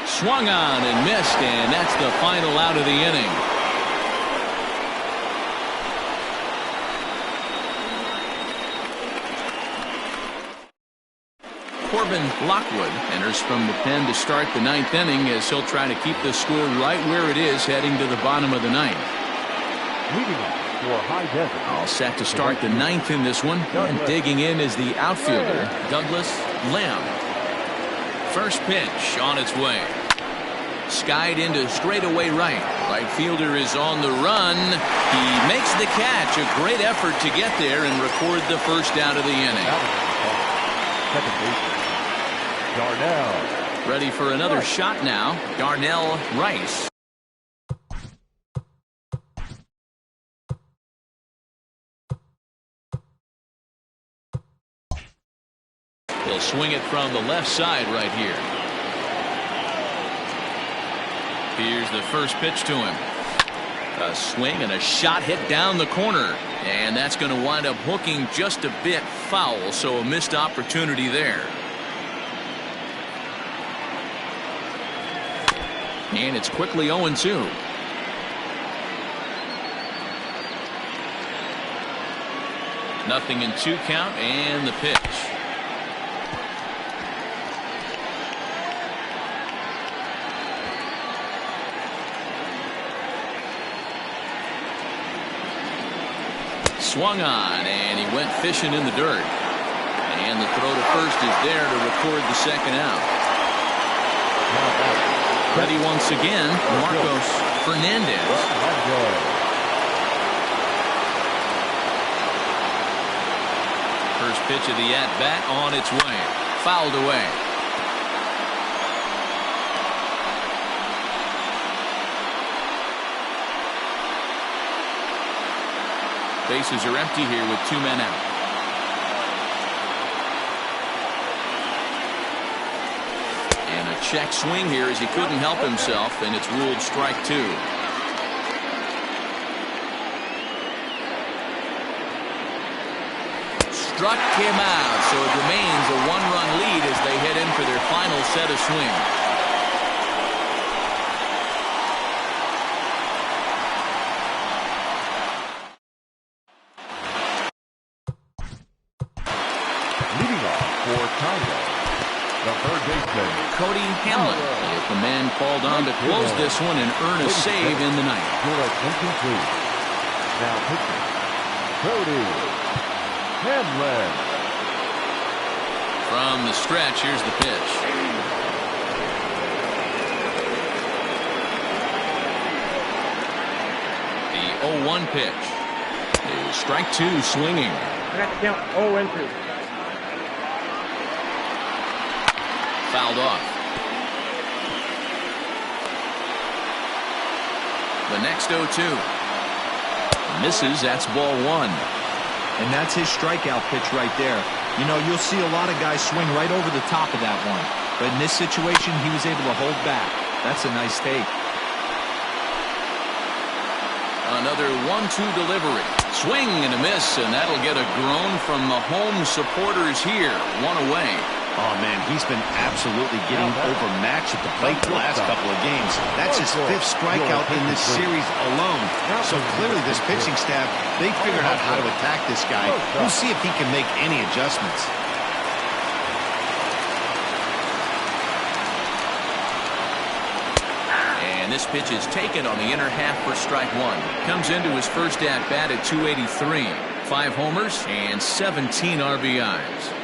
Swung on and missed, and that's the final out of the inning. Corbin Lockwood enters from the pen to start the 9th inning, as he'll try to keep the score right where it is heading to the bottom of the 9th. Leading off for High Desert. All set to start the 9th in this one. And digging in is the outfielder, Douglas Lamb. First pitch on its way. Skied into straightaway right. Right fielder is on the run. He makes the catch. A great effort to get there and record the first out of the inning. Second baseman, Darnell. Ready for another shot now. Darnell Rice. He'll swing it from the left side right here. Here's the first pitch to him. A swing and a shot hit down the corner. And that's going to wind up hooking just a bit foul, so a missed opportunity there. And it's quickly 0-2. Nothing in 2 count, and the pitch. Swung on, and he went fishing in the dirt. And the throw to first is there to record the second out. Ready once again, Marcos Fernandez. First pitch of the at-bat on its way. Fouled away. Bases are empty here with 2 men out. And a check swing here as he couldn't help himself, and it's ruled strike 2. Struck him out, so it remains a 1-run lead as they head in for their final set of swings. Cody Hamlet with the man called on to close this one and earn a save in the ninth. Now pitching, Cody Hamlet. From the stretch, here's the pitch. The 0-1 pitch. Is strike 2 swinging. That's count 0-2. Fouled off. The next 0-2. Misses. That's ball 1. And that's his strikeout pitch right there. You know, you'll see a lot of guys swing right over the top of that one. But in this situation, he was able to hold back. That's a nice take. Another 1-2 delivery. Swing and a miss, and that'll get a groan from the home supporters here. 1 away. Oh, man, he's been absolutely getting overmatched at the plate the last couple of games. That's his 5th strikeout in this series alone. So clearly this pitching staff, they figured out how to attack this guy. We'll see if he can make any adjustments. And this pitch is taken on the inner half for strike 1. Comes into his first at-bat at 283. 5 homers and 17 RBIs.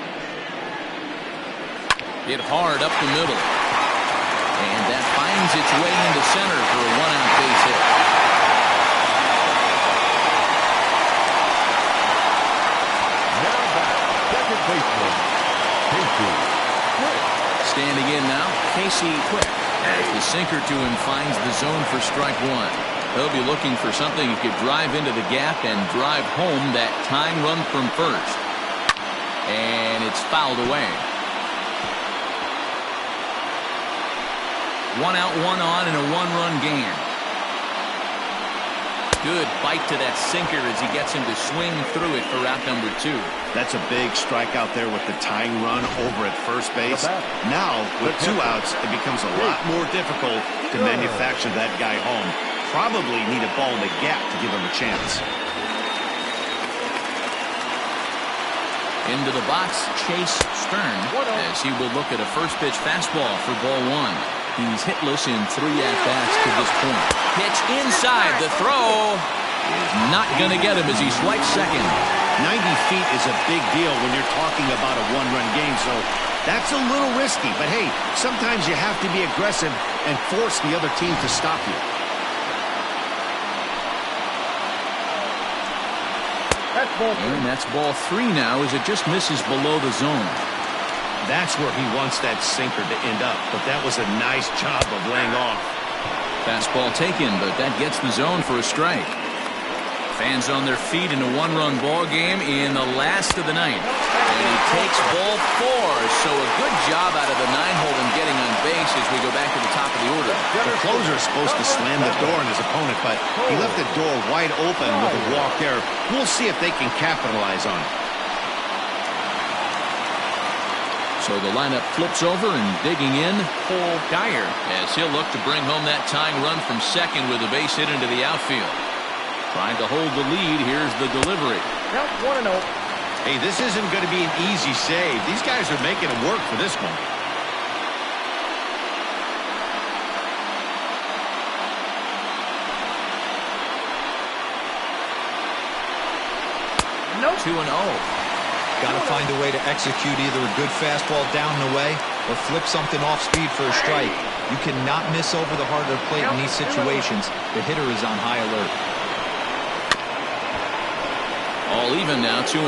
Hit hard up the middle. And that finds its way into center for a 1-out base hit. Now back, second baseman, Casey Quick. Standing in now, Casey Quick. As the sinker to him finds the zone for strike 1. He'll be looking for something he could drive into the gap and drive home that tying run from first. And it's fouled away. 1 out, 1 on, and a 1-run game. Good bite to that sinker as he gets him to swing through it for out number 2. That's a big strikeout there with the tying run over at first base. Now, with 2 outs, it becomes a lot more difficult to manufacture that guy home. Probably need a ball in the gap to give him a chance. Into the box, Chase Stern, as he will look at a first pitch fastball for ball 1. He's hitless in 3 at-bats to this point. Pitch inside, the throw, is not going to get him as he swipes second. 90 feet is a big deal when you're talking about a one-run game, so that's a little risky. But, hey, sometimes you have to be aggressive and force the other team to stop you. And that's ball 3 now as it just misses below the zone. That's where he wants that sinker to end up, but that was a nice job of laying off. Fastball taken, but that gets the zone for a strike. Fans on their feet in a one-run ball game in the last of the ninth. And he takes ball 4, so a good job out of the 9-hole in getting on base as we go back to the top of the order. The closer is supposed to slam the door on his opponent, but he left the door wide open with a walk there. We'll see if they can capitalize on it. So the lineup flips over and digging in, Paul Dyer, as he'll look to bring home that tying run from second with a base hit into the outfield. Trying to hold the lead. Here's the delivery. Count 1-0. Hey, this isn't going to be an easy save. These guys are making it work for this one. Nope. 2-0. Got to find a way to execute either a good fastball down and away or flip something off speed for a strike. You cannot miss over the heart of the plate in these situations. The hitter is on high alert. All even now, 2-2.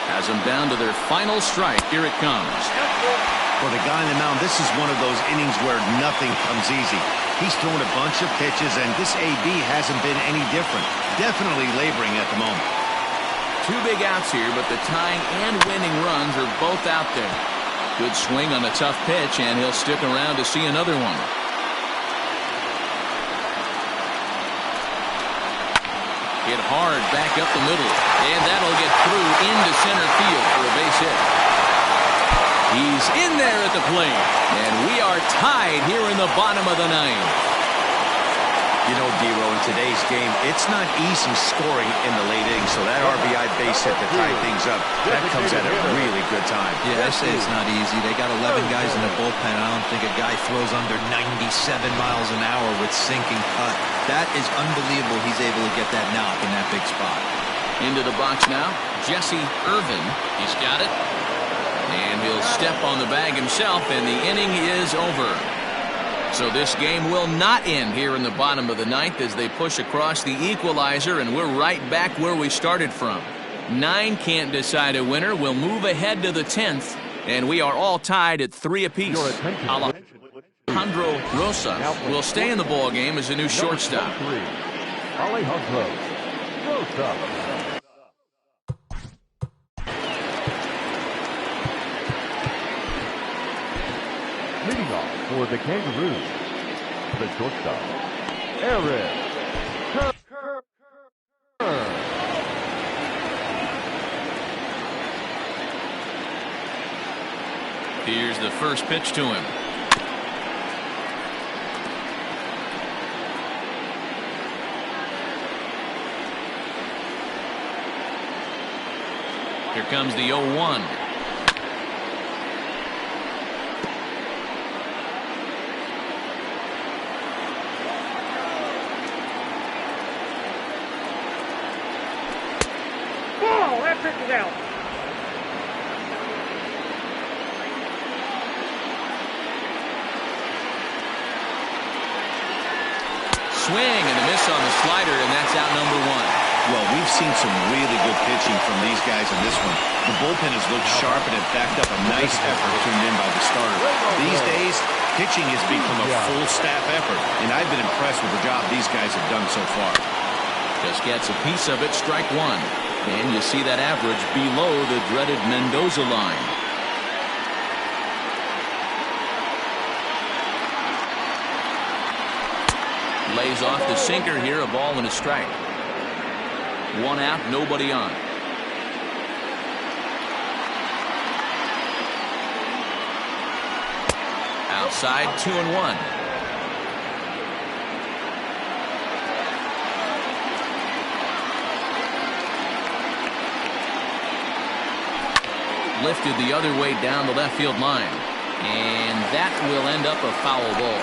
Has them down to their final strike. Here it comes. For the guy on the mound, this is one of those innings where nothing comes easy. He's thrown a bunch of pitches, and this AB hasn't been any different. Definitely laboring at the moment. 2 big outs here, but the tying and winning runs are both out there. Good swing on a tough pitch, and he'll stick around to see another one. Hit hard back up the middle, and that'll get through into center field for a base hit. He's in there at the plate, and we are tied here in the bottom of the 9th. You know, Dero, in today's game, it's not easy scoring in the late innings, so that RBI base hit to tie things up, that comes at a really good time. Yeah, I say it's not easy. They got 11 guys in the bullpen. I don't think a guy throws under 97 miles an hour with sinking cut. That is unbelievable he's able to get that knock in that big spot. Into the box now, Jesse Irvin. He's got it. And he'll step on the bag himself, and the inning is over. So this game will not end here in the bottom of the 9th as they push across the equalizer, and we're right back where we started from. 9 can't decide a winner. We'll move ahead to the 10th, and we are all tied at 3 apiece. Alejandro Rosas will stay in the ball game as a new shortstop. Alejandro Rosas. Leading off for the Kangaroos, the shortstop, Eric Kerr. Here's the first pitch to him. Here comes the 0-1. That pitch is out. Swing and a miss on the slider, and that's out number 1. Well, we've seen some really good pitching from these guys in this one. The bullpen has looked sharp and it backed up a nice effort turned in by the starter. These days, pitching has become a full staff effort, and I've been impressed with the job these guys have done so far. Just gets a piece of it, strike 1. And you see that average below the dreaded Mendoza line. Lays off the sinker here, a ball and a strike. 1 out, nobody on. Outside, 2-1. Lifted the other way down the left field line. And that will end up a foul ball.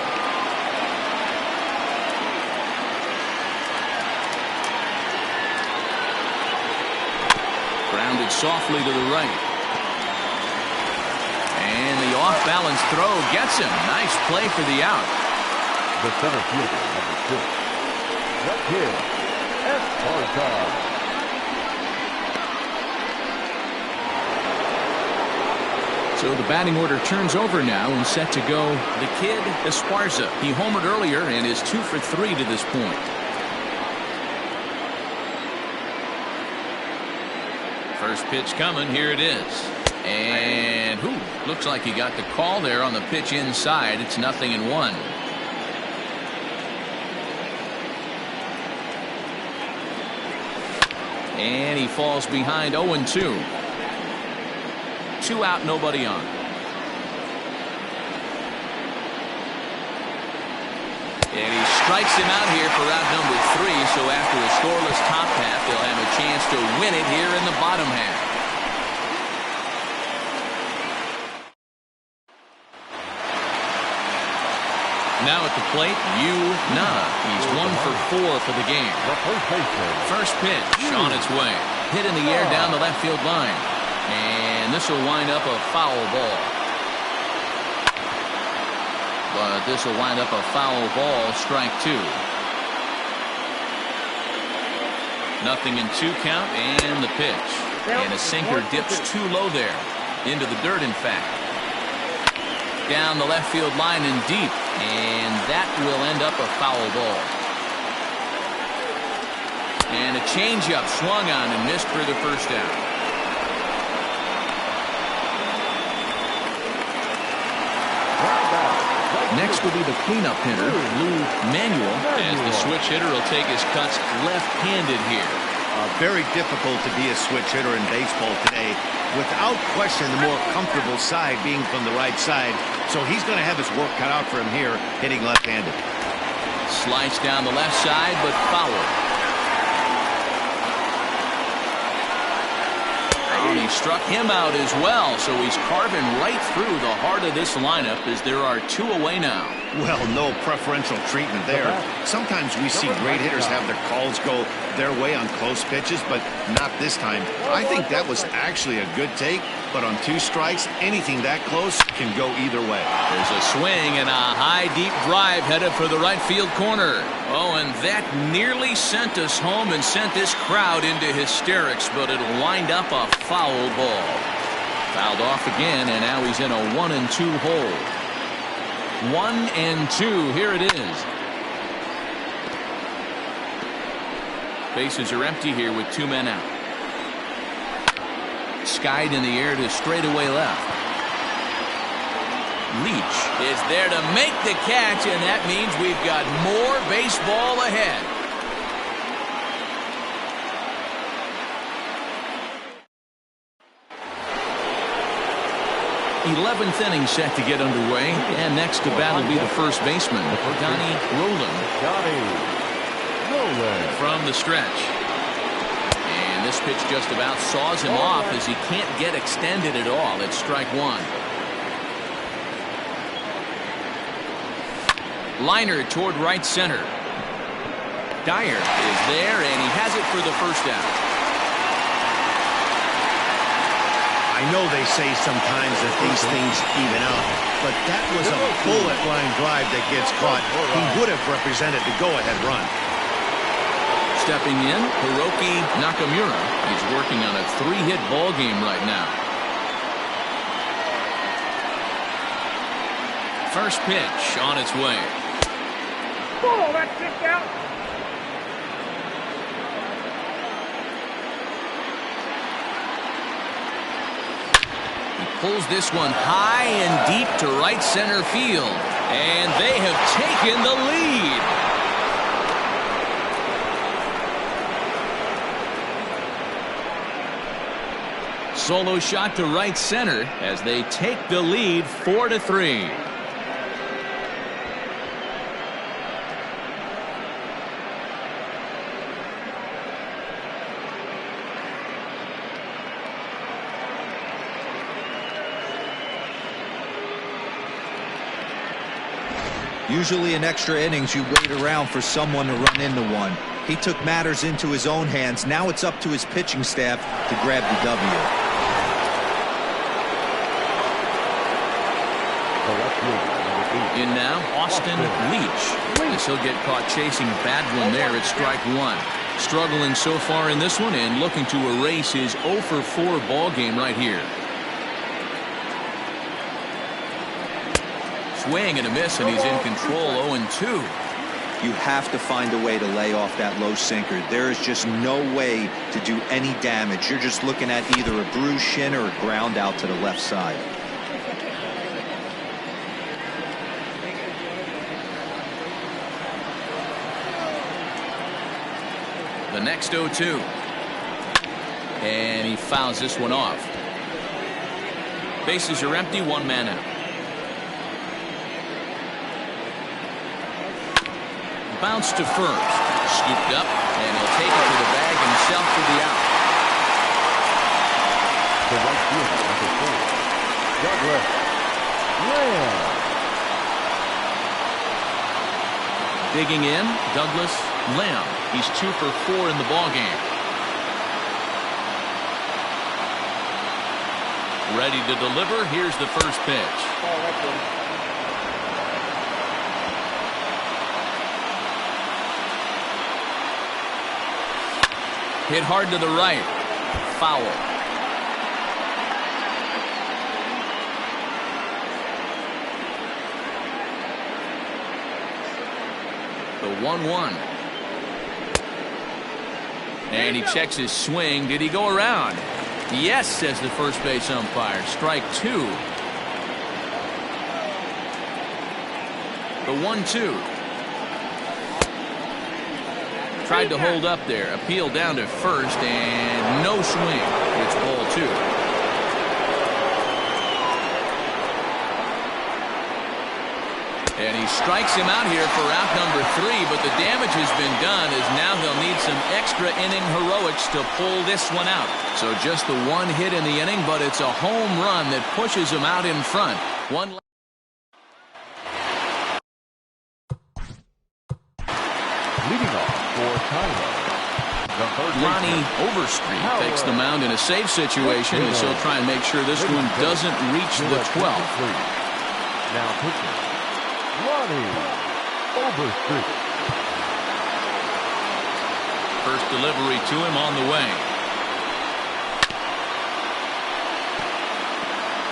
Lifted softly to the right. And the off-balance throw gets him. Nice play for the out. The center fielder, number 6. The kid, Esparza. So the batting order turns over now and set to go the kid Esparza. He homered earlier and is 2 for 3 to this point. First pitch coming. Here it is. And looks like he got the call there on the pitch inside. It's 0-1. And he falls behind 0-2. 2 out, nobody on. And he strikes him out here for out number 3. So after a scoreless top half, they'll have a chance to win it here in the bottom half. Now at the plate, Yu Na. He's 1 for 4 for the game. First pitch on its way. Hit in the air down the left field line. And this will wind up a foul ball. But this will wind up a foul ball, strike 2. 0-2 count and the pitch. And a sinker dips too low there. Into the dirt, in fact. Down the left field line and deep. And that will end up a foul ball. And a changeup swung on and missed for the first out. Next will be the cleanup hitter, Lou Manuel, as the switch hitter will take his cuts left-handed here. Very difficult to be a switch hitter in baseball today. Without question, the more comfortable side being from the right side. So he's going to have his work cut out for him here, hitting left-handed. Slice down the left side, but foul. And he struck him out as well, so he's carving right through the heart of this lineup as there are 2 away now. Well, no preferential treatment there. Sometimes we see great hitters have their calls go their way on close pitches, but not this time. I think that was actually a good take, but on 2 strikes, anything that close can go either way. There's a swing and a high deep drive headed for the right field corner. Oh, and that nearly sent us home and sent this crowd into hysterics, but it'll wind up a foul ball. Fouled off again, and now he's in a 1-2 hole. 1-2. Here it is. Bases are empty here with 2 men out. Skied in the air to straightaway left. Leach is there to make the catch, and that means we've got more baseball ahead. Eleventh inning set to get underway, and next to bat will be the first baseman, Donnie Roland. From the stretch. And this pitch just about saws him off as he can't get extended at all. It's strike 1. Liner toward right center. Dyer is there, and he has it for the first out. I know they say sometimes that these things even out, but that was a bullet line drive that gets caught. He would have represented the go-ahead run. Stepping in, Hiroki Nakamura. He's working on a 3-hit ball game right now. First pitch on its way. Ball, that's kicked out. Pulls this one high and deep to right center field. And they have taken the lead. Solo shot to right center as they take the lead 4-3. Usually in extra innings, you wait around for someone to run into one. He took matters into his own hands. Now it's up to his pitching staff to grab the W. In now, Austin Leach. As he'll get caught chasing a bad one there at strike one. Struggling so far in this one and looking to erase his 0 for 4 ball game right here. Swing and a miss, and he's in control. 0-2. You have to find a way to lay off that low sinker. There is just no way to do any damage. You're just looking at either a bruised shin or a ground out to the left side. The next 0-2. And he fouls this one off. Bases are empty, 1 man out. Bounce to first. Scooped up, and he'll take it to the bag himself for the out. The right fielder, number 4, Douglas Lamb. Digging in, Douglas Lamb. He's 2 for 4 in the ballgame. Ready to deliver. Here's the first pitch. Hit hard to the right. Foul. The 1-1. And he checks his swing. Did he go around? Yes, says the first base umpire. Strike 2. The 1-2. Tried to hold up there. Appeal down to first, and no swing. It's ball 2. And he strikes him out here for out number 3, but the damage has been done, as now they'll need some extra inning heroics to pull this one out. So just the 1 hit in the inning, but it's a home run that pushes him out in front. Leading off for Tyler, Ronnie Overstreet takes the mound in a safe situation, as he'll try and make sure this one doesn't reach the 12th. Now pitching, Ronnie Overstreet. First delivery to him on the way.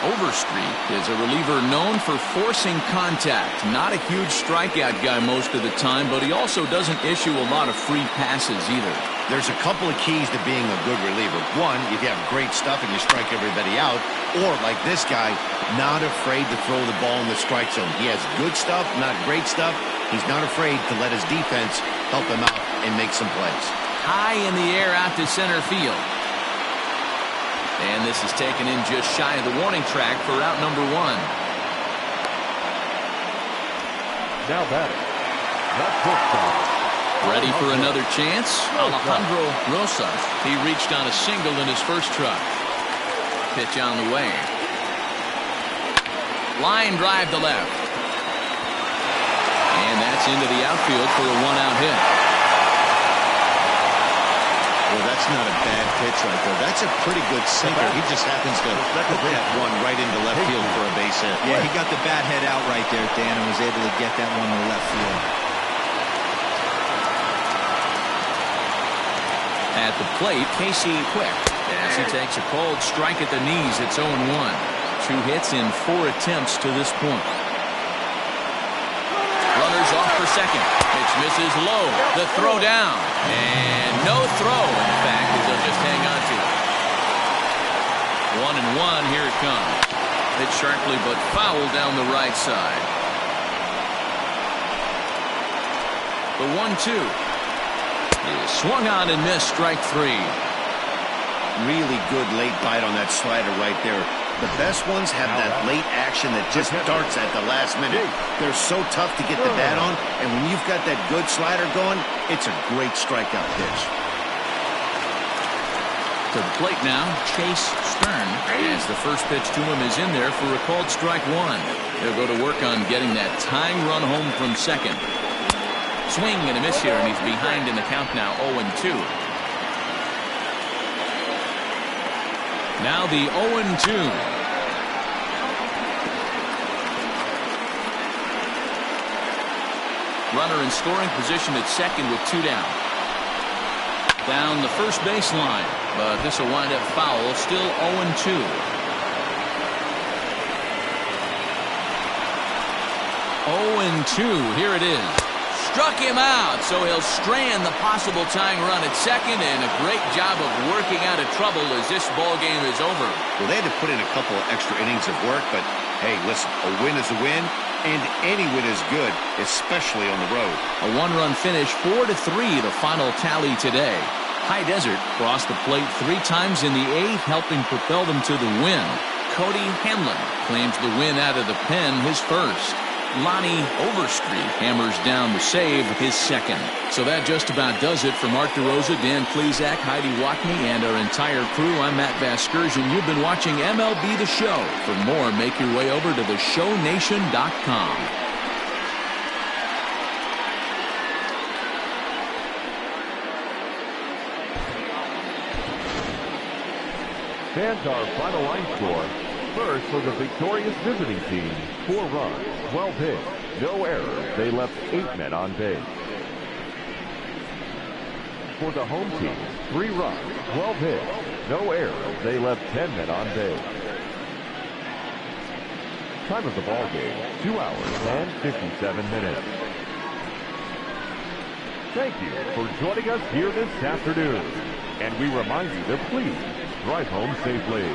Overstreet is a reliever known for forcing contact. Not a huge strikeout guy most of the time, but he also doesn't issue a lot of free passes either. There's a couple of keys to being a good reliever. One, you have great stuff and you strike everybody out. Or, like this guy, not afraid to throw the ball in the strike zone. He has good stuff, not great stuff. He's not afraid to let his defense help him out and make some plays. High in the air out to center field. And this is taken in just shy of the warning track for out number 1. Now batting, that shortstop. Ready for another chance? Alejandro Rosas. He reached on a single in his first truck. Pitch on the way. Line drive to left. And that's into the outfield for a 1-out hit. Well, that's not a bad pitch right there. That's a pretty good sinker. He just happens to hook that one right into left field for a base hit. Yeah, he got the bat head out right there, Dan, and was able to get that one to left field. At the plate, Casey Quick, as he takes a cold strike at the knees. It's 0-1. 2 hits in 4 attempts to this point. Runners off for second. Pitch misses low. The throw down. And no throw, in fact, as they'll just hang on to it. 1-1. Here it comes. Hit sharply, but foul down the right side. The 1-2. Is swung on and missed. Strike 3. Really good late bite on that slider right there. The best ones have that late action that just darts at the last minute. They're so tough to get the bat on, and when you've got that good slider going, it's a great strikeout pitch. To the plate now, Chase Stern, as the first pitch to him is in there for a called strike 1. He'll go to work on getting that tying run home from second. Swing and a miss here, and he's behind in the count now, 0-2. Now the 0-2. Runner in scoring position at second with 2 down. Down the first baseline, but this will wind up foul. Still 0-2. 0-2. Here it is. Struck him out, so he'll strand the possible tying run at second, and a great job of working out of trouble as this ball game is over. Well, they had to put in a couple of extra innings of work, but hey, listen, a win is a win, and any win is good, especially on the road. A 1-run finish, 4-3, the final tally today. High Desert crossed the plate 3 times in the 8th, helping propel them to the win. Cody Hamlin claims the win out of the pen, his first. Lonnie Overstreet hammers down the save, his second. So that just about does it for Mark DeRosa, Dan Plesac, Heidi Watney, and our entire crew. I'm Matt Vasgersian. You've been watching MLB The Show. For more, make your way over to theshownation.com. Fans, our final line score. First for the victorious visiting team, 4 runs, 12 hits, no errors. They left 8 men on base. For the home team, 3 runs, 12 hits, no errors. They left 10 men on base. Time of the ball game, 2 hours and 57 minutes. Thank you for joining us here this afternoon. And we remind you to please drive home safely.